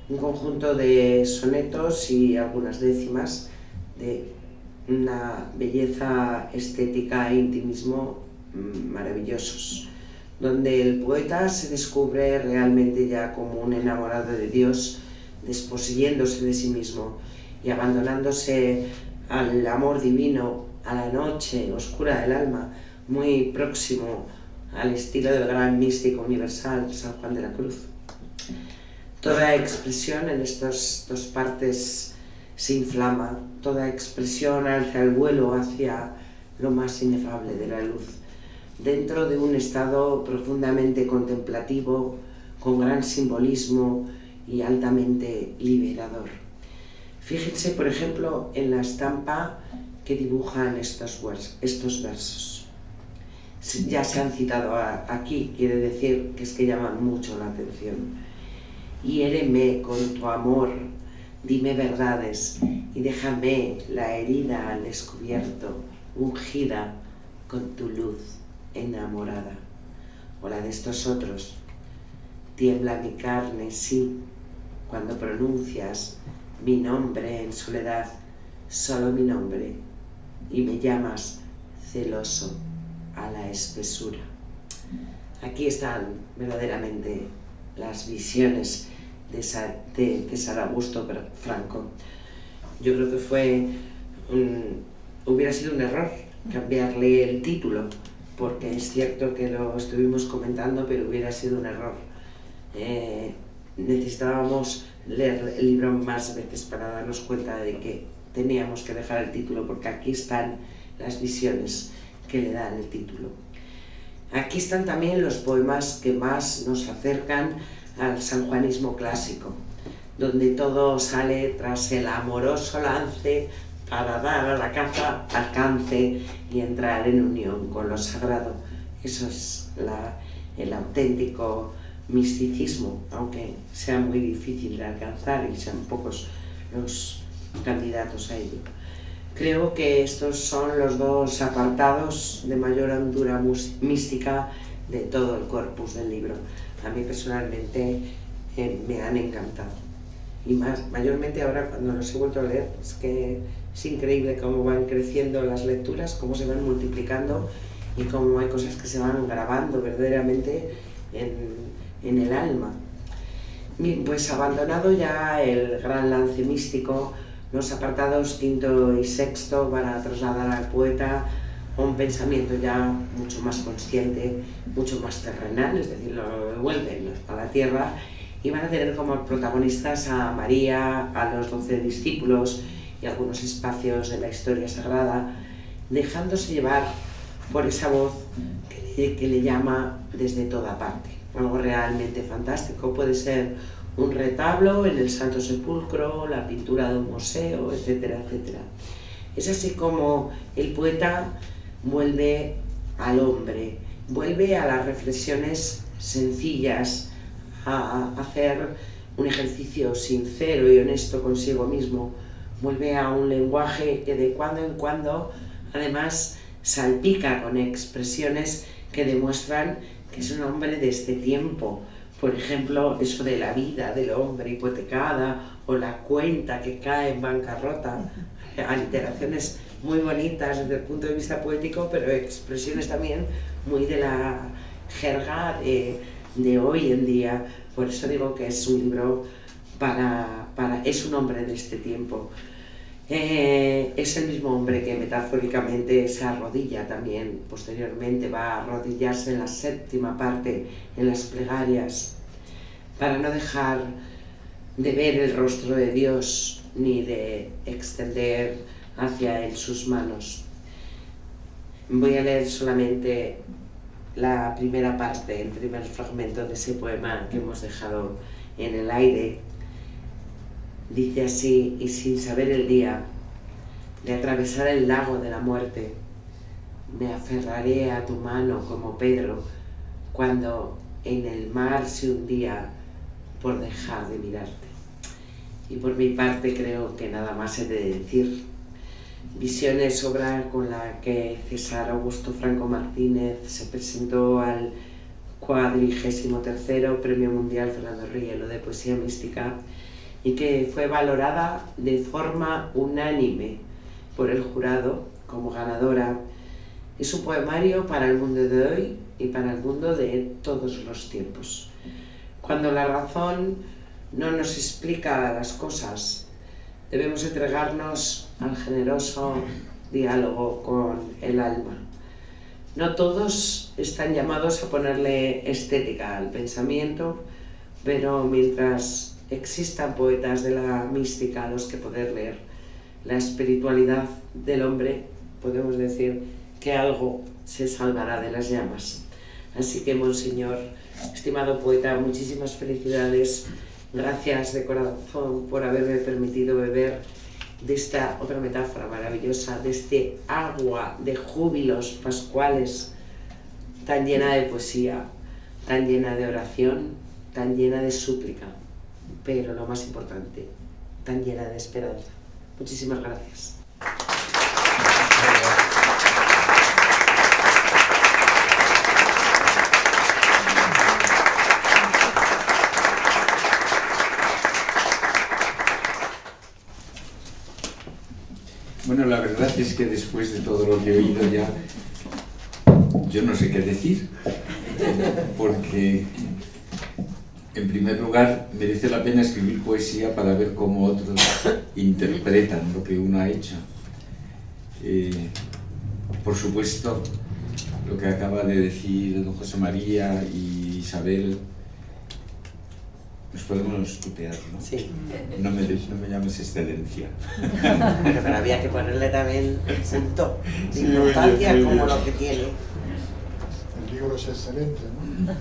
Un conjunto de sonetos y algunas décimas de una belleza estética e intimismo maravillosos, donde el poeta se descubre realmente ya como un enamorado de Dios, desposeyéndose de sí mismo y abandonándose al amor divino, a la noche oscura del alma, muy próximo al estilo del gran místico universal, San Juan de la Cruz. Toda expresión en estas dos partes se inflama, toda expresión alza el vuelo hacia lo más inefable de la luz, dentro de un estado profundamente contemplativo, con gran simbolismo y altamente liberador. Fíjense, por ejemplo, en la estampa que dibujan estos versos. Ya se han citado aquí, quiere decir que es que llaman mucho la atención. Hiéreme con tu amor, dime verdades y déjame la herida al descubierto, ungida con tu luz enamorada. O la de estos otros. Tiembla mi carne, sí, cuando pronuncias mi nombre en soledad, solo mi nombre, y me llamas celoso a la espesura. Aquí están verdaderamente las visiones de César Augusto Franco. Yo creo que hubiera sido un error cambiarle el título, porque es cierto que lo estuvimos comentando, pero hubiera sido un error. Necesitábamos leer el libro más veces para darnos cuenta de que teníamos que dejar el título, porque aquí están las visiones que le dan el título. Aquí están también los poemas que más nos acercan al sanjuanismo clásico, donde todo sale tras el amoroso lance para dar a la caza alcance y entrar en unión con lo sagrado. Eso es el auténtico misticismo, aunque sea muy difícil de alcanzar y sean pocos los candidatos a ello. Creo que estos son los dos apartados de mayor hondura mística de todo el corpus del libro. A mí personalmente me han encantado. Y mayormente ahora cuando los he vuelto a leer, es que es increíble cómo van creciendo las lecturas, cómo se van multiplicando y cómo hay cosas que se van grabando verdaderamente en el alma. Bien, pues abandonado ya el gran lance místico, los apartados quinto y sexto van a trasladar al poeta a un pensamiento ya mucho más consciente, mucho más terrenal, es decir, lo devuelven a la tierra y van a tener como protagonistas a María, a los 12 discípulos y algunos espacios de la historia sagrada, dejándose llevar por esa voz que le llama desde toda parte. Algo realmente fantástico, puede ser un retablo en el Santo Sepulcro, la pintura de un museo, etcétera, etcétera. Es así como el poeta vuelve al hombre, vuelve a las reflexiones sencillas, a hacer un ejercicio sincero y honesto consigo mismo, vuelve a un lenguaje que de cuando en cuando además salpica con expresiones que demuestran que es un hombre de este tiempo. Por ejemplo, eso de la vida del hombre hipotecada o la cuenta que cae en bancarrota, aliteraciones muy bonitas desde el punto de vista poético, pero expresiones también muy de la jerga de hoy en día. Por eso digo que es un libro es un hombre de este tiempo. Es el mismo hombre que metafóricamente se arrodilla también, posteriormente va a arrodillarse en la séptima parte, en las plegarias, para no dejar de ver el rostro de Dios ni de extender hacia él sus manos. Voy a leer solamente la primera parte, el primer fragmento de ese poema que hemos dejado en el aire. Dice así: y sin saber el día de atravesar el lago de la muerte, me aferraré a tu mano como Pedro cuando en el mar se hundía por dejar de mirarte. Y por mi parte creo que nada más he de decir. Visiones, obra con la que César Augusto Franco Martínez se presentó al 43º Premio Mundial Fernando Rielo de Poesía Mística y que fue valorada de forma unánime por el jurado como ganadora. Es un poemario para el mundo de hoy y para el mundo de todos los tiempos. Cuando la razón no nos explica las cosas, debemos entregarnos al generoso diálogo con el alma. No todos están llamados a ponerle estética al pensamiento, pero mientras existan poetas de la mística a los que poder leer la espiritualidad del hombre, podemos decir que algo se salvará de las llamas. Así que, Monseñor, estimado poeta, muchísimas felicidades. Gracias de corazón por haberme permitido beber de esta otra metáfora maravillosa, de este agua de júbilos pascuales, tan llena de poesía, tan llena de oración, tan llena de súplica, pero lo más importante, tan llena de esperanza. Muchísimas gracias. Bueno, la verdad es que después de todo lo que he oído ya, yo no sé qué decir, porque en primer lugar merece la pena escribir poesía para ver cómo otros interpretan lo que uno ha hecho. Por supuesto, lo que acaba de decir don José María y Isabel, nos podemos tutear, ¿no? Sí. No me llames excelencia. Pero había que ponerle también el punto de importancia como lo que tiene. El libro es excelente, ¿no?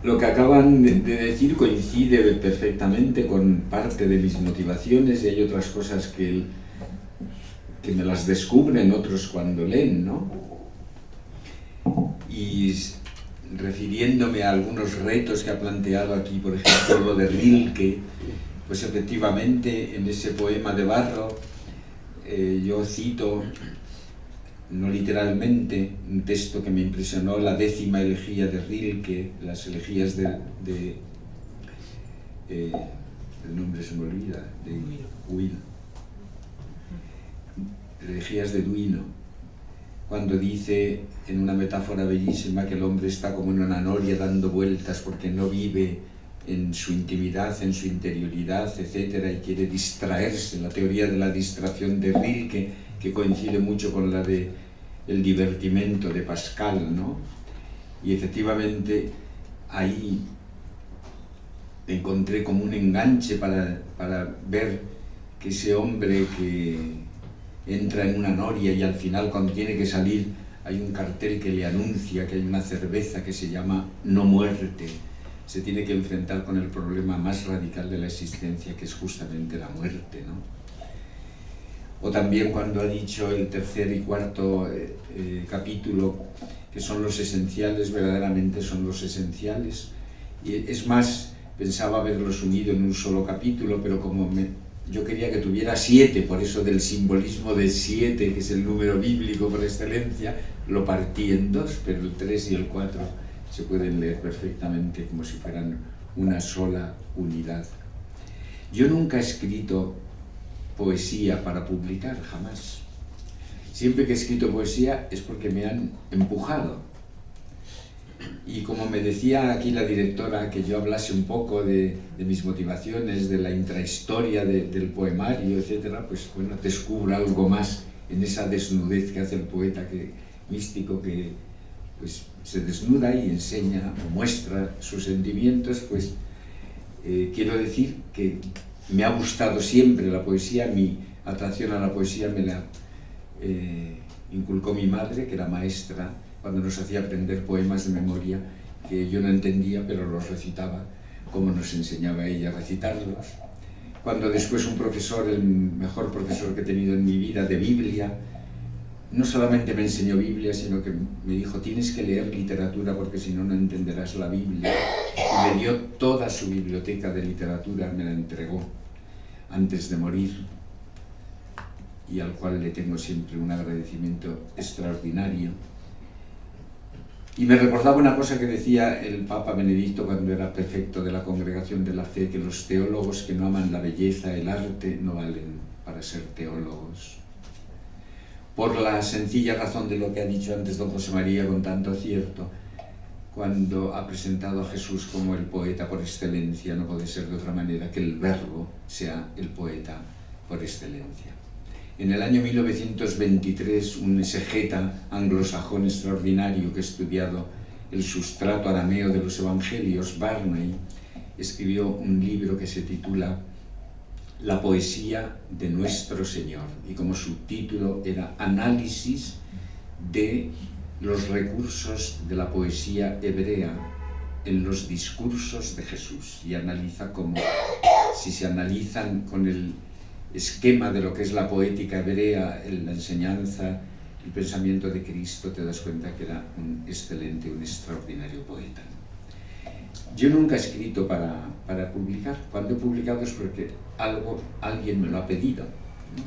Lo que acaban de decir coincide perfectamente con parte de mis motivaciones, y hay otras cosas que me las descubren otros cuando leen, ¿no? Y refiriéndome a algunos retos que ha planteado aquí, por ejemplo, lo de Rilke, pues efectivamente en ese poema de Barro yo cito, no literalmente, un texto que me impresionó, la 10ª elegía de Rilke, las elegías el nombre se me olvida, de Duino, elegías de Duino, cuando dice, en una metáfora bellísima, que el hombre está como en una noria dando vueltas porque no vive en su intimidad, en su interioridad, etc., y quiere distraerse. La teoría de la distracción de Rilke, que coincide mucho con la de el divertimento de Pascal, ¿no? Y efectivamente ahí encontré como un enganche para ver que ese hombre que entra en una noria y al final, cuando tiene que salir, hay un cartel que le anuncia que hay una cerveza que se llama No Muerte. Se tiene que enfrentar con el problema más radical de la existencia, que es justamente la muerte, ¿no? O también cuando ha dicho el tercer y cuarto capítulo, que son los esenciales, verdaderamente son los esenciales. Y es más, pensaba haberlos unido en un solo capítulo, pero como yo quería que tuviera 7, por eso del simbolismo de 7, que es el número bíblico por excelencia, lo partí en 2, pero el 3 y el 4 se pueden leer perfectamente como si fueran una sola unidad. Yo nunca he escrito poesía para publicar, jamás. Siempre que he escrito poesía es porque me han empujado. Y como me decía aquí la directora, que yo hablase un poco de mis motivaciones, de la intrahistoria del poemario, etc., pues bueno, descubro algo más en esa desnudez que hace el poeta místico, que pues se desnuda y enseña o muestra sus sentimientos. Pues quiero decir que me ha gustado siempre la poesía, mi atracción a la poesía inculcó mi madre, que era maestra, cuando nos hacía aprender poemas de memoria, que yo no entendía, pero los recitaba, como nos enseñaba ella a recitarlos. Cuando después un profesor, el mejor profesor que he tenido en mi vida, de Biblia, no solamente me enseñó Biblia, sino que me dijo, tienes que leer literatura porque si no, no entenderás la Biblia. Y me dio toda su biblioteca de literatura, me la entregó antes de morir, y al cual le tengo siempre un agradecimiento extraordinario. Y me recordaba una cosa que decía el Papa Benedicto cuando era prefecto de la Congregación de la Fe, que los teólogos que no aman la belleza, el arte, no valen para ser teólogos. Por la sencilla razón de lo que ha dicho antes don José María con tanto acierto, cuando ha presentado a Jesús como el poeta por excelencia, no puede ser de otra manera que el Verbo sea el poeta por excelencia. En el año 1923, un exegeta anglosajón extraordinario que ha estudiado el sustrato arameo de los evangelios, Barney, escribió un libro que se titula La poesía de nuestro Señor, y como subtítulo era Análisis de los recursos de la poesía hebrea en los discursos de Jesús, y analiza cómo, si se analizan con el esquema de lo que es la poética hebrea, la enseñanza, el pensamiento de Cristo, te das cuenta que era un excelente, un extraordinario poeta. Yo nunca he escrito para publicar. Cuando he publicado es porque alguien me lo ha pedido, ¿no?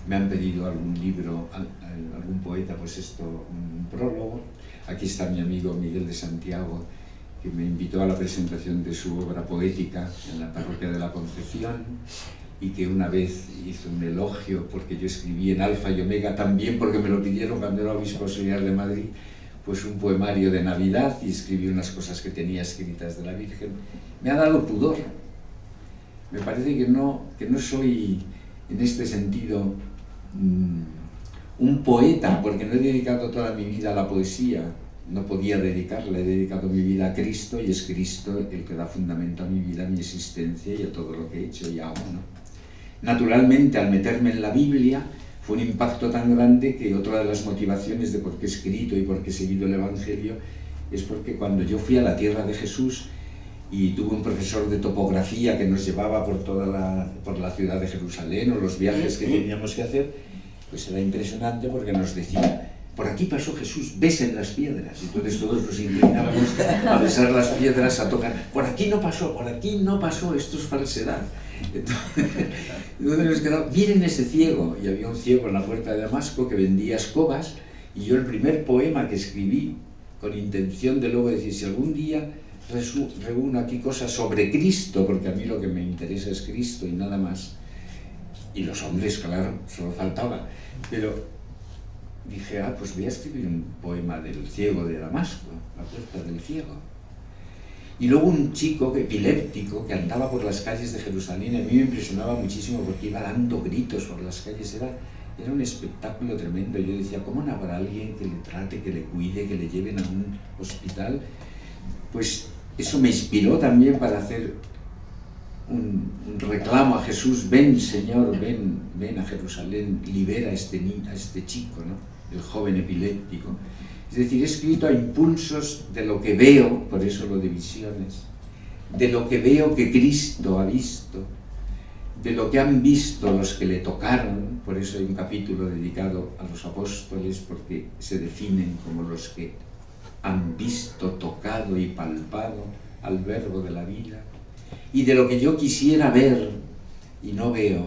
Me han pedido algún libro, algún poeta, pues esto, un prólogo. Aquí está mi amigo Miguel de Santiago, que me invitó a la presentación de su obra poética en la parroquia de la Concepción, y que una vez hizo un elogio porque yo escribí en Alfa y Omega, también porque me lo pidieron cuando era obispo auxiliar de Madrid, pues un poemario de Navidad, y escribí unas cosas que tenía escritas de la Virgen. Me ha dado pudor. Me parece que no soy en este sentido un poeta, porque no he dedicado toda mi vida a la poesía. No podía dedicarla, he dedicado mi vida a Cristo, y es Cristo el que da fundamento a mi vida, a mi existencia y a todo lo que he hecho y hago, ¿no? Naturalmente, al meterme en la Biblia, fue un impacto tan grande que otra de las motivaciones de por qué he escrito y por qué he seguido el Evangelio es porque cuando yo fui a la tierra de Jesús y tuve un profesor de topografía que nos llevaba por la ciudad de Jerusalén, o los viajes que teníamos que hacer, pues era impresionante porque nos decía, por aquí pasó Jesús, besen las piedras. Y entonces todos nos inclinábamos a besar las piedras, a tocar. Por aquí no pasó, esto es falsedad. Entonces nos quedamos, miren ese ciego. Y había un ciego en la puerta de Damasco que vendía escobas, y yo el primer poema que escribí, con intención de luego decir, si algún día reúno aquí cosas sobre Cristo, porque a mí lo que me interesa es Cristo y nada más. Y los hombres, claro, solo faltaba. Pero dije, pues voy a escribir un poema del ciego de Damasco, la puerta del ciego. Y luego un chico epiléptico que andaba por las calles de Jerusalén, a mí me impresionaba muchísimo porque iba dando gritos por las calles, era un espectáculo tremendo. Yo decía, ¿cómo no habrá alguien que le trate, que le cuide, que le lleven a un hospital? Pues eso me inspiró también para hacer un reclamo a Jesús, ven Señor, ven a Jerusalén, libera a este chico, ¿no? El joven epiléptico. Es decir, he escrito a impulsos de lo que veo, por eso lo de visiones, de lo que veo que Cristo ha visto, de lo que han visto los que le tocaron, por eso hay un capítulo dedicado a los apóstoles, porque se definen como los que han visto, tocado y palpado al Verbo de la vida, y de lo que yo quisiera ver y no veo.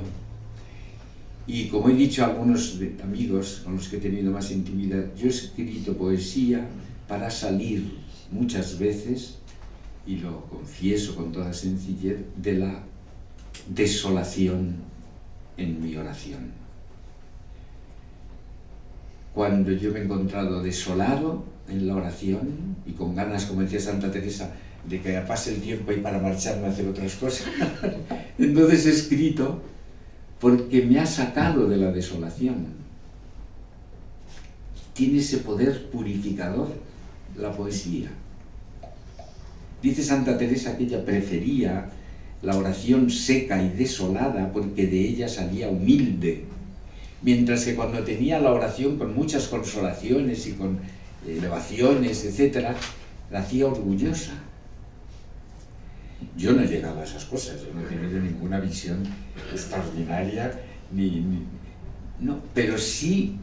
Y como he dicho a algunos amigos con los que he tenido más intimidad, yo he escrito poesía para salir muchas veces, y lo confieso con toda sencillez, de la desolación en mi oración. Cuando yo me he encontrado desolado en la oración y con ganas, como decía Santa Teresa, de que pase el tiempo y para marcharme a hacer otras cosas, entonces he escrito porque me ha sacado de la desolación. Tiene ese poder purificador la poesía. Dice Santa Teresa que ella prefería la oración seca y desolada porque de ella salía humilde, Mientras que cuando tenía la oración con muchas consolaciones y con elevaciones, etc., la hacía orgullosa. Yo no llegaba a esas cosas, yo no he tenido ninguna visión extraordinaria, no, pero sí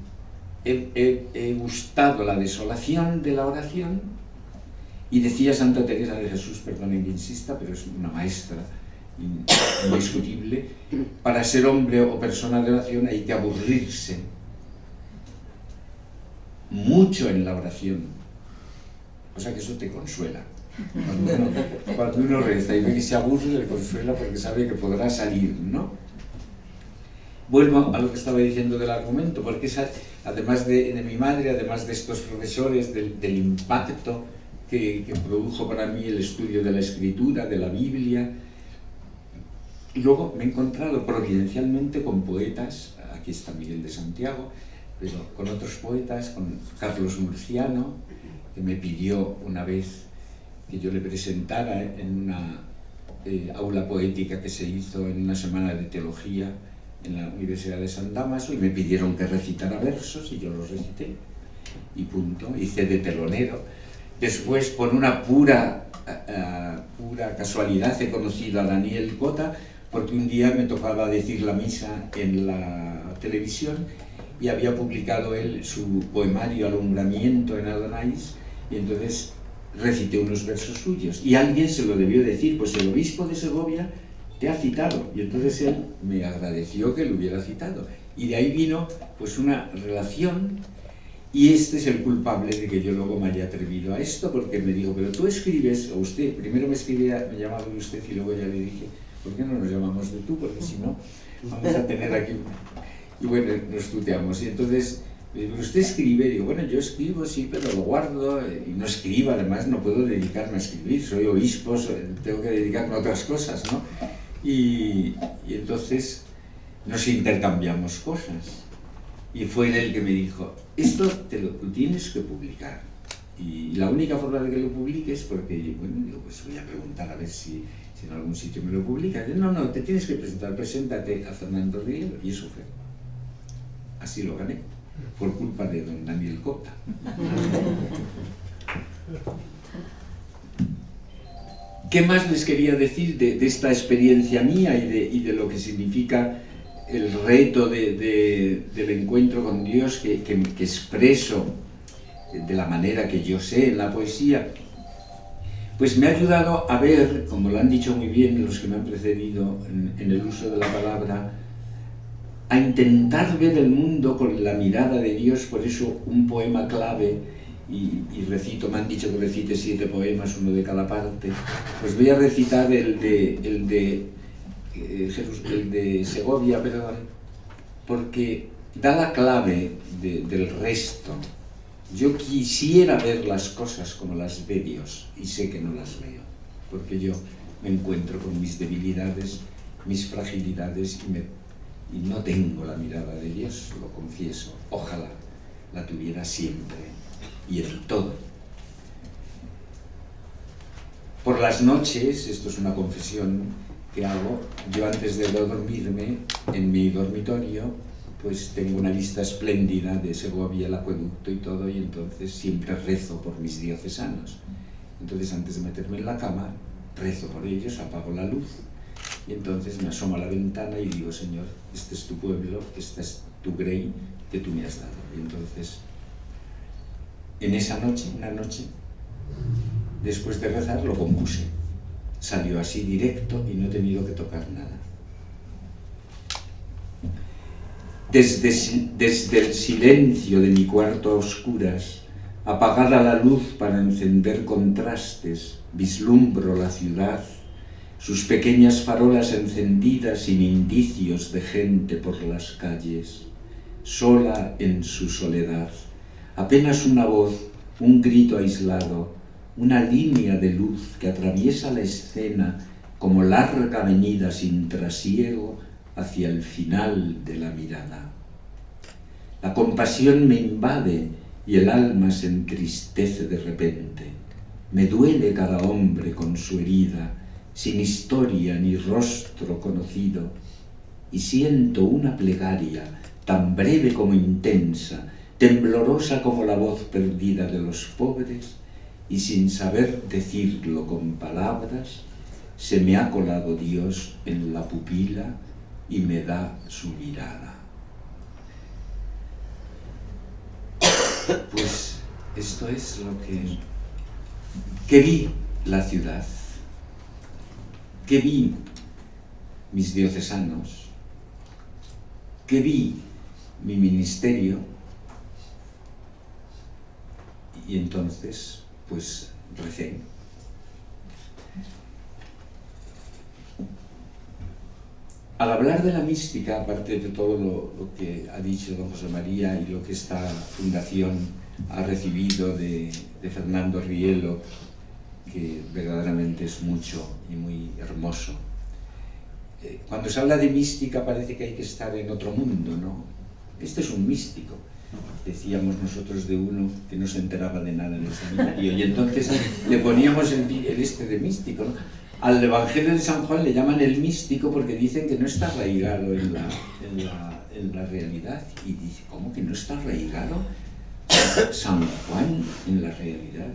he gustado la desolación de la oración. Y decía Santa Teresa de Jesús, perdonen que insista, pero es una maestra indiscutible: para ser hombre o persona de oración hay que aburrirse mucho en la oración, o sea que eso te consuela. Cuando uno reza y ve que se aburre, le consuela porque sabe que podrá salir, ¿no? Vuelvo a lo que estaba diciendo del argumento, porque además de mi madre, además de estos profesores, del impacto que produjo para mí el estudio de la Escritura, de la Biblia, luego me he encontrado providencialmente con poetas. Aquí está Miguel de Santiago, pero con otros poetas, con Carlos Murciano, que me pidió una vez que yo le presentara en una aula poética que se hizo en una semana de teología en la Universidad de San Damaso, y me pidieron que recitara versos y yo los recité y punto, hice de telonero. Después, por una pura casualidad, he conocido a Daniel Cota, porque un día me tocaba decir la misa en la televisión y había publicado él su poemario Alumbramiento en Adonais, y entonces recité unos versos suyos y alguien se lo debió decir: pues el obispo de Segovia te ha citado. Y entonces él me agradeció que lo hubiera citado, y de ahí vino pues una relación. Y este es el culpable de que yo luego me haya atrevido a esto, porque me dijo: pero tú escribes, o usted, primero me llamaba de usted, y luego ya le dije: ¿por qué no nos llamamos de tú? Porque si no, vamos a tener aquí... Y bueno, nos tuteamos. Y entonces me dijo: ¿usted escribe? Y digo: bueno, yo escribo, sí, pero lo guardo, y no escribo, además no puedo dedicarme a escribir, soy obispo, tengo que dedicarme a otras cosas, ¿no? Y entonces nos intercambiamos cosas. Y fue él el que me dijo: esto tú tienes que publicar. Y la única forma de que lo publiques, porque, bueno, digo, pues voy a preguntar a ver si en algún sitio me lo publica. No, te tienes que presentar, preséntate a Fernando Rielo. Y eso fue. Así lo gané, por culpa de don Daniel Cota. ¿Qué más les quería decir de esta experiencia mía y de lo que significa el reto del encuentro con Dios que expreso de la manera que yo sé en la poesía? Pues me ha ayudado a ver, como lo han dicho muy bien los que me han precedido en el uso de la palabra, a intentar ver el mundo con la mirada de Dios. Por eso un poema clave, y recito, me han dicho que recite 7 poemas, uno de cada parte, pues voy a recitar el de Segovia, perdón, porque da la clave del resto. Yo quisiera ver las cosas como las ve Dios, y sé que no las veo, porque yo me encuentro con mis debilidades, mis fragilidades, y no tengo la mirada de Dios, lo confieso. Ojalá la tuviera siempre y en todo. Por las noches, esto es una confesión que hago, yo antes de dormirme en mi dormitorio, pues tengo una vista espléndida de Segovia, el acueducto y todo, y entonces siempre rezo por mis diocesanos. Entonces, antes de meterme en la cama, rezo por ellos, apago la luz, y entonces me asomo a la ventana y digo: Señor, este es tu pueblo, esta es tu grey que tú me has dado. Y entonces, en esa noche, una noche, después de rezar, lo compuse. Salió así directo y no he tenido que tocar nada. Desde el silencio de mi cuarto a oscuras, apagada la luz para encender contrastes, vislumbro la ciudad, sus pequeñas farolas encendidas sin indicios de gente por las calles, sola en su soledad, apenas una voz, un grito aislado, una línea de luz que atraviesa la escena como larga avenida sin trasiego hacia el final de la mirada. La compasión me invade y el alma se entristece de repente. Me duele cada hombre con su herida, sin historia ni rostro conocido, y siento una plegaria tan breve como intensa, temblorosa como la voz perdida de los pobres, y sin saber decirlo con palabras, se me ha colado Dios en la pupila y me da su mirada. Pues esto es lo que vi la ciudad, que vi mis diocesanos, que vi mi ministerio, y entonces pues recé. Al hablar de la mística, aparte de todo lo que ha dicho don José María y lo que esta fundación ha recibido de Fernando Rielo, que verdaderamente es mucho y muy hermoso, cuando se habla de mística parece que hay que estar en otro mundo, ¿no? Este es un místico. Decíamos nosotros de uno que no se enteraba de nada en el seminario, y entonces le poníamos el este de místico, ¿no? Al Evangelio de San Juan le llaman el místico porque dicen que no está arraigado en la realidad. Y dice, ¿cómo que no está arraigado San Juan en la realidad?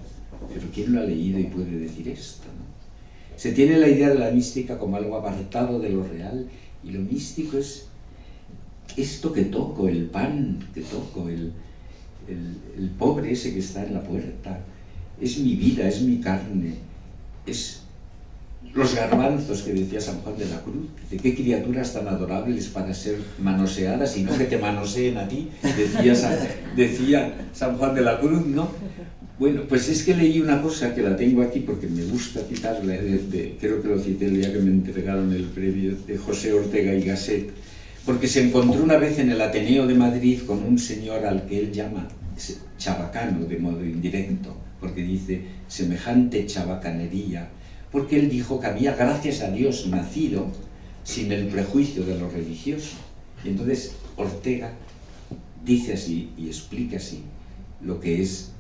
Pero ¿quién lo ha leído y puede decir esto, ¿no? Se tiene la idea de la mística como algo apartado de lo real, y lo místico es esto que toco, el pan que toco, el pobre ese que está en la puerta. Es mi vida, es mi carne, es los garbanzos que decía San Juan de la Cruz. Dice, qué criaturas tan adorables para ser manoseadas y no que te manoseen a ti, decía San Juan de la Cruz, ¿no? Bueno, pues es que leí una cosa que la tengo aquí porque me gusta citarla, creo que lo cité el día que me entregaron el premio, de José Ortega y Gasset, porque se encontró una vez en el Ateneo de Madrid con un señor al que él llama chabacano de modo indirecto, porque dice semejante chabacanería, porque él dijo que había, gracias a Dios, nacido sin el prejuicio de lo religioso. Y entonces Ortega dice así y explica así lo que es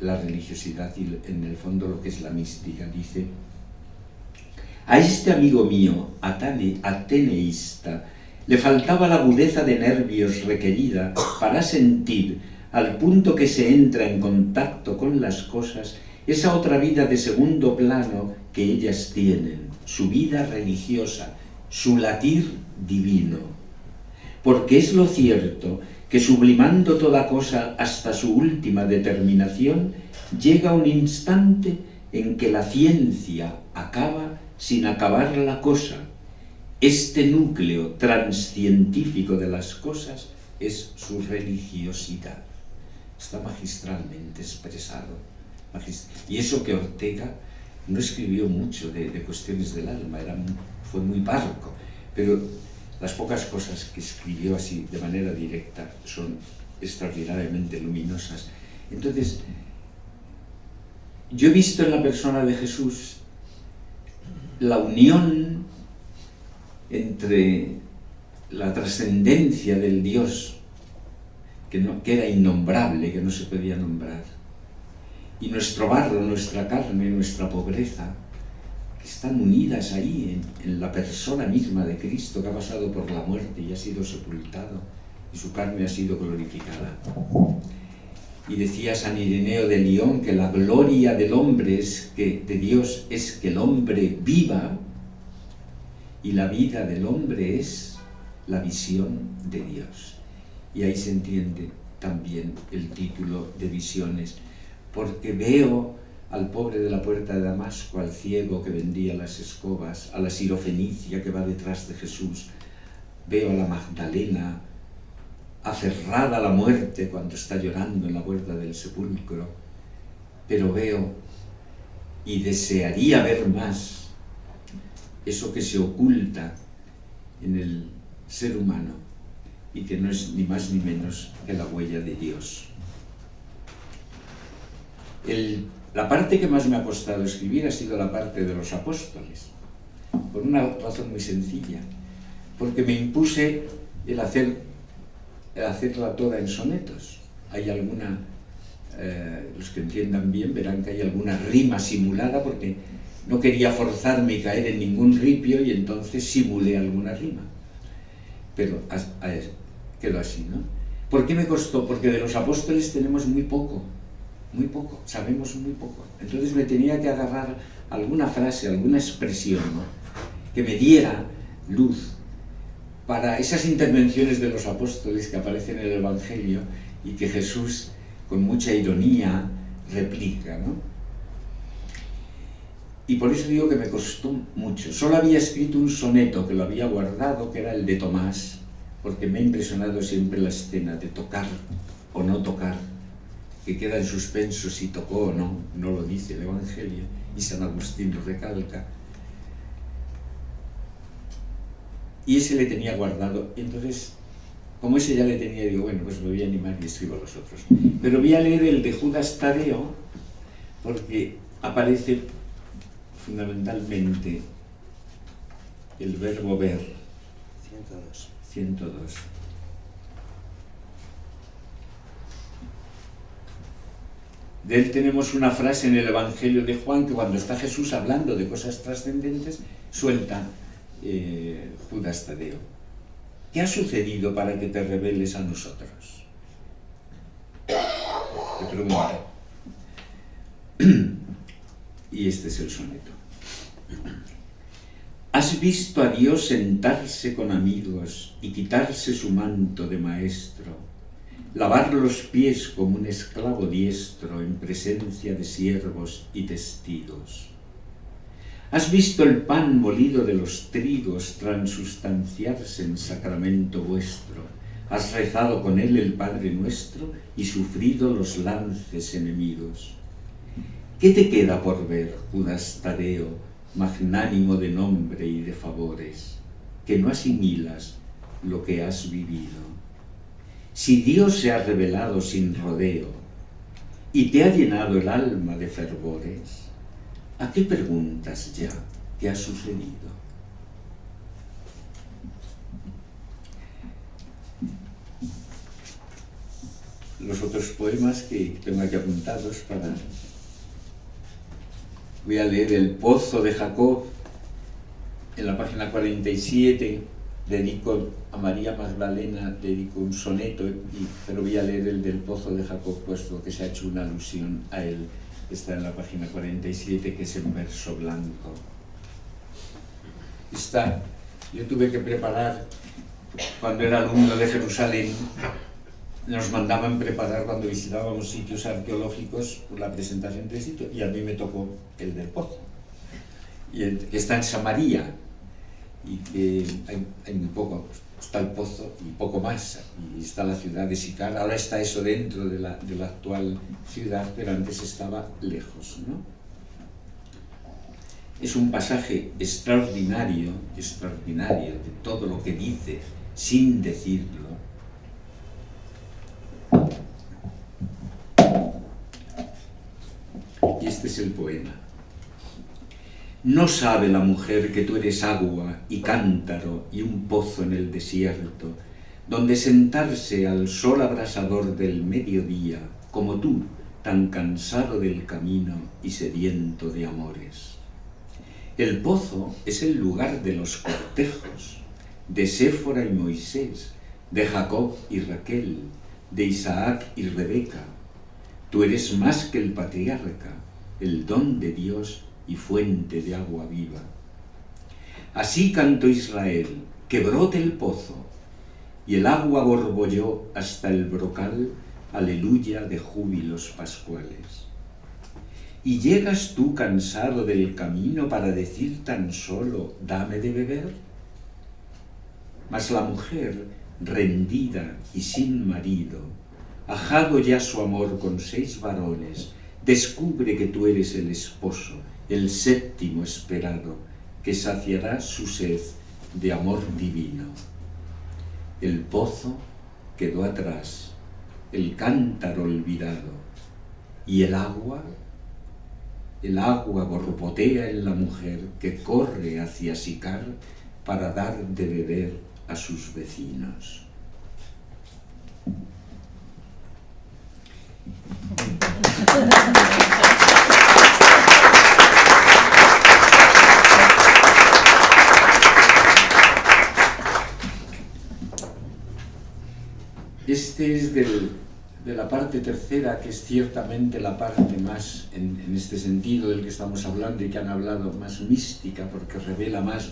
la religiosidad y en el fondo lo que es la mística. Dice, a este amigo mío, ateneísta, le faltaba la agudeza de nervios requerida para sentir, al punto que se entra en contacto con las cosas, esa otra vida de segundo plano que ellas tienen, su vida religiosa, su latir divino. Porque es lo cierto que sublimando toda cosa hasta su última determinación, llega un instante en que la ciencia acaba sin acabar la cosa. Este núcleo transcientífico de las cosas es su religiosidad. Está magistralmente expresado. Y eso que Ortega no escribió mucho de cuestiones del alma, fue muy parco, pero las pocas cosas que escribió así de manera directa son extraordinariamente luminosas. Entonces, yo he visto en la persona de Jesús la unión entre la trascendencia del Dios, que era innombrable, que no se podía nombrar, y nuestro barro, nuestra carne, nuestra pobreza, que están unidas ahí en la persona misma de Cristo, que ha pasado por la muerte y ha sido sepultado, y su carne ha sido glorificada. Y decía San Ireneo de Lyon que la gloria del hombre de Dios es que el hombre viva, y la vida del hombre es la visión de Dios. Y ahí se entiende también el título de Visiones, porque veo al pobre de la puerta de Damasco, al ciego que vendía las escobas, a la sirofenicia que va detrás de Jesús, veo a la Magdalena aferrada a la muerte cuando está llorando en la puerta del sepulcro, pero veo y desearía ver más eso que se oculta en el ser humano y que no es ni más ni menos que la huella de Dios. La parte que más me ha costado escribir ha sido la parte de los apóstoles, por una razón muy sencilla, porque me impuse el hacerla toda en sonetos. Hay alguna, los que entiendan bien verán que hay alguna rima simulada, porque no quería forzarme y caer en ningún ripio, y entonces simulé alguna rima. Pero quedó así, ¿no? ¿Por qué me costó? Porque de los apóstoles tenemos muy poco, sabemos muy poco. Entonces me tenía que agarrar alguna frase, alguna expresión, ¿no?, que me diera luz para esas intervenciones de los apóstoles que aparecen en el Evangelio y que Jesús, con mucha ironía, replica, ¿no? Y por eso digo que me costó mucho. Solo había escrito un soneto que lo había guardado, que era el de Tomás, porque me ha impresionado siempre la escena de tocar o no tocar, que queda en suspenso si tocó o no, no lo dice el Evangelio, y San Agustín lo recalca. Y ese le tenía guardado, y entonces, como ese ya le tenía, digo, bueno, pues me voy a animar y escribo los otros. Pero voy a leer el de Judas Tadeo, porque aparece fundamentalmente el verbo ver. 102. De él tenemos una frase en el Evangelio de Juan que cuando está Jesús hablando de cosas trascendentes, suelta Judas Tadeo: ¿qué ha sucedido para que te reveles a nosotros? Te pregunto. Y este es el soneto. ¿Has visto a Dios sentarse con amigos y quitarse su manto de maestro, lavar los pies como un esclavo diestro en presencia de siervos y testigos? ¿Has visto el pan molido de los trigos transustanciarse en sacramento vuestro? ¿Has rezado con él el Padre Nuestro y sufrido los lances enemigos? ¿Qué te queda por ver, Judas Tadeo, magnánimo de nombre y de favores, que no asimilas lo que has vivido? Si Dios se ha revelado sin rodeo y te ha llenado el alma de fervores, ¿a qué preguntas ya qué ha sucedido? Los otros poemas que tengo aquí apuntados para... Voy a leer El Pozo de Jacob, en la página 47, dedico a María Magdalena, dedico un soneto, pero voy a leer el del Pozo de Jacob, puesto que se ha hecho una alusión a él, que está en la página 47, que es en verso blanco. Yo tuve que preparar, cuando era alumno de Jerusalén, nos mandaban preparar cuando visitábamos sitios arqueológicos la presentación del sitio, y a mí me tocó el del Pozo, que está en Samaria, y que hay muy poco, está el Pozo y poco más, y está la ciudad de Sicar. Ahora está eso dentro de la actual ciudad, pero antes estaba lejos, ¿no? Es un pasaje extraordinario de todo lo que dice sin decirlo. Y este es el poema. No sabe la mujer que tú eres agua y cántaro y un pozo en el desierto, donde sentarse al sol abrasador del mediodía, como tú, tan cansado del camino y sediento de amores. El pozo es el lugar de los cortejos, de Séfora y Moisés, de Jacob y Raquel, de Isaac y Rebeca. Tú eres más que el patriarca, el don de Dios y fuente de agua viva. Así cantó Israel, que brote el pozo, y el agua borbolló hasta el brocal, aleluya de júbilos pascuales. Y llegas tú cansado del camino para decir tan solo, dame de beber. Mas la mujer, rendida y sin marido, ajado ya su amor con 6 varones, descubre que tú eres el esposo, el séptimo esperado, que saciará su sed de amor divino. El pozo quedó atrás, el cántaro olvidado, y el agua borbotea en la mujer que corre hacia Sicar para dar de beber a sus vecinos. Este es de la parte tercera, que es ciertamente la parte más, en este sentido del que estamos hablando y que han hablado, más mística, porque revela más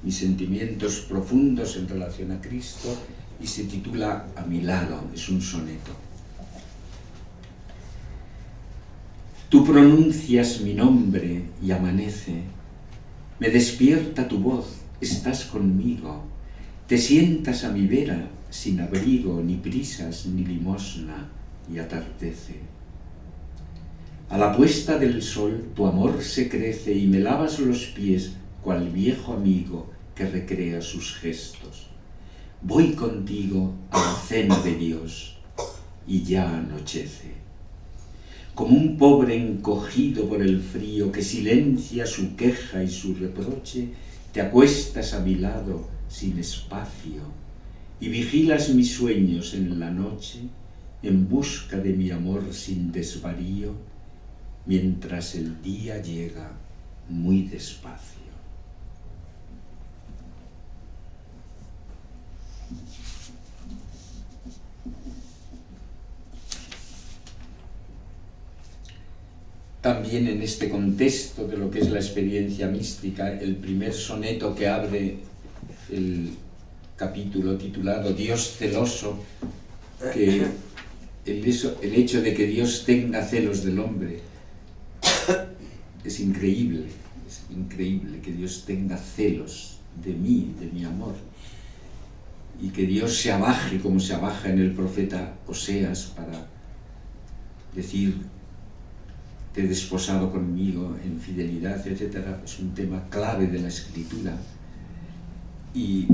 mis sentimientos profundos en relación a Cristo, y se titula A mi lado, es un soneto. Tú pronuncias mi nombre y amanece, me despierta tu voz, estás conmigo, te sientas a mi vera, sin abrigo, ni prisas, ni limosna, y atardece. A la puesta del sol tu amor se crece y me lavas los pies, cual viejo amigo que recrea sus gestos. Voy contigo a la cena de Dios, y ya anochece. Como un pobre encogido por el frío que silencia su queja y su reproche, te acuestas a mi lado sin espacio y vigilas mis sueños en la noche en busca de mi amor sin desvarío, mientras el día llega muy despacio. También en este contexto de lo que es la experiencia mística, el primer soneto que abre el capítulo titulado Dios celoso, que el hecho de que Dios tenga celos del hombre es increíble que Dios tenga celos de mí, de mi amor, y que Dios se abaje como se abaja en el profeta Oseas para decir: te he desposado conmigo en fidelidad, etc. Es un tema clave de la Escritura, y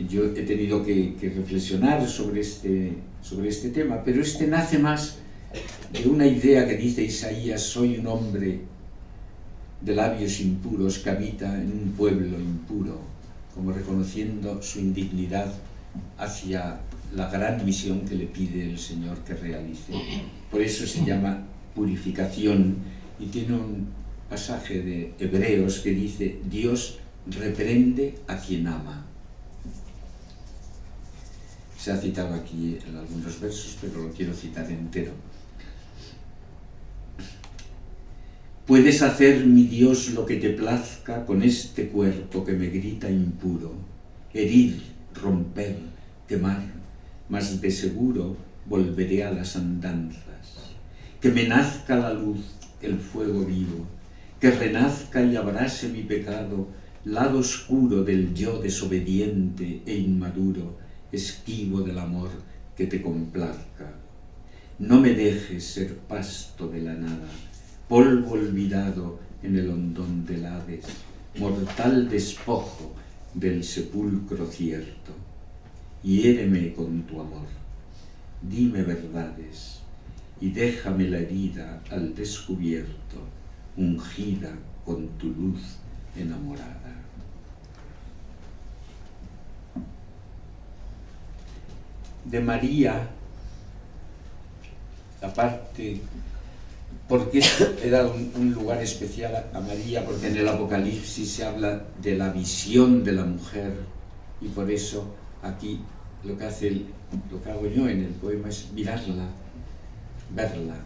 yo he tenido que reflexionar sobre este tema, pero este nace más de una idea que dice Isaías: soy un hombre de labios impuros que habita en un pueblo impuro, como reconociendo su indignidad hacia la gran misión que le pide el Señor que realice. Por eso se llama purificación, y tiene un pasaje de Hebreos que dice: Dios reprende a quien ama. Se ha citado aquí en algunos versos, pero lo quiero citar entero. Puedes hacer, mi Dios, lo que te plazca con este cuerpo que me grita impuro, herir, romper, quemar, mas de seguro volveré a las andanzas. Que me nazca la luz, el fuego vivo, que renazca y abrase mi pecado, lado oscuro del yo desobediente e inmaduro, esquivo del amor que te complazca. No me dejes ser pasto de la nada, polvo olvidado en el hondón del Hades, mortal despojo del sepulcro cierto. Hiéreme con tu amor, dime verdades, y déjame la herida al descubierto, ungida con tu luz enamorada. De María, la parte, porque he dado un lugar especial a María, porque en el Apocalipsis se habla de la visión de la mujer, y por eso aquí lo que hago yo en el poema es mirarla, verla.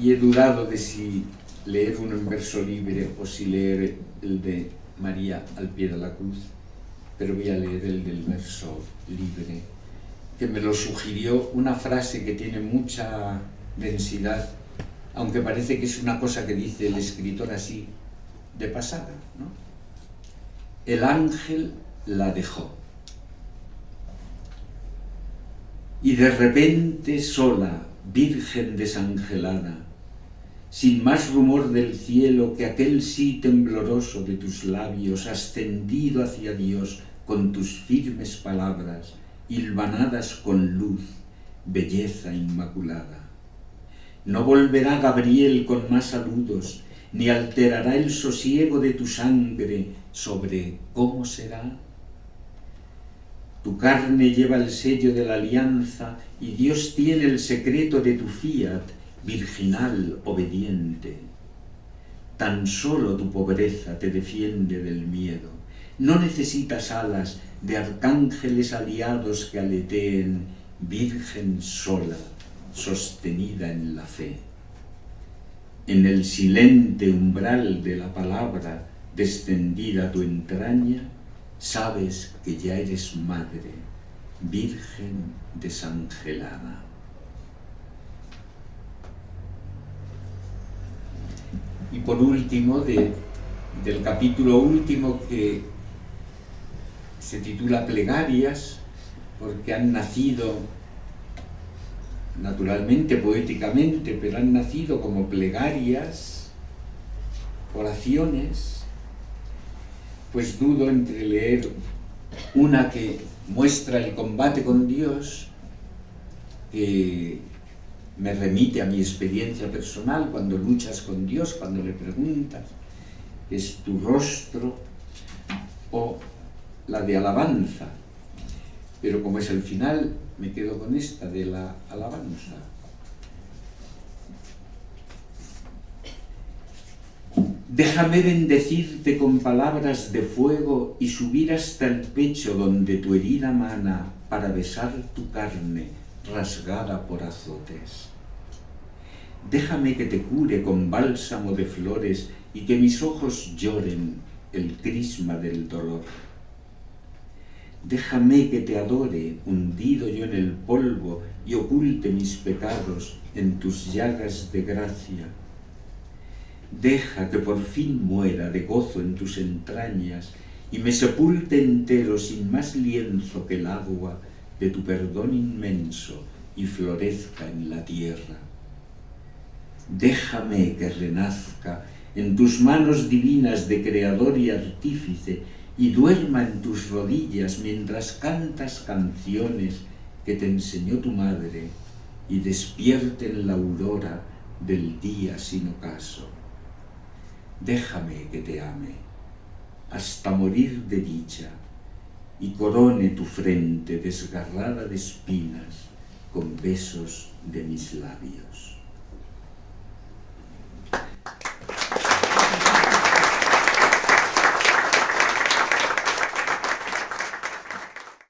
Y he dudado de si leer uno en verso libre o si leer el de María al pie de la cruz, pero voy a leer el del verso libre, que me lo sugirió una frase que tiene mucha densidad, aunque parece que es una cosa que dice el escritor así de pasada, ¿no? El ángel la dejó, y de repente sola, virgen desangelada, sin más rumor del cielo que aquel sí tembloroso de tus labios, ascendido hacia Dios con tus firmes palabras, hilvanadas con luz, belleza inmaculada. No volverá Gabriel con más saludos, ni alterará el sosiego de tu sangre sobre cómo será. Tu carne lleva el sello de la alianza, y Dios tiene el secreto de tu fiat, virginal, obediente. Tan solo tu pobreza te defiende del miedo, No necesitas alas de arcángeles aliados que aleteen, virgen sola, sostenida en la fe. En el silente umbral de la palabra descendida a tu entraña, sabes que ya eres madre, virgen desangelada. Y por último, del capítulo último, que se titula Plegarias, porque han nacido, naturalmente, poéticamente, pero han nacido como plegarias, oraciones, pues dudo entre leer una que muestra el combate con Dios, que me remite a mi experiencia personal cuando luchas con Dios, cuando le preguntas, es tu rostro, o la de alabanza. Pero como es el final, me quedo con esta de la alabanza. Déjame bendecirte con palabras de fuego y subir hasta el pecho donde tu herida mana para besar tu carne rasgada por azotes. Déjame que te cure con bálsamo de flores y que mis ojos lloren el crisma del dolor. Déjame que te adore hundido yo en el polvo y oculte mis pecados en tus llagas de gracia. Deja que por fin muera de gozo en tus entrañas y me sepulte entero sin más lienzo que el agua de tu perdón inmenso y florezca en la tierra. Déjame que renazca en tus manos divinas de creador y artífice y duerma en tus rodillas mientras cantas canciones que te enseñó tu madre y despierte en la aurora del día sin ocaso. Déjame que te ame hasta morir de dicha y corone tu frente desgarrada de espinas con besos de mis labios.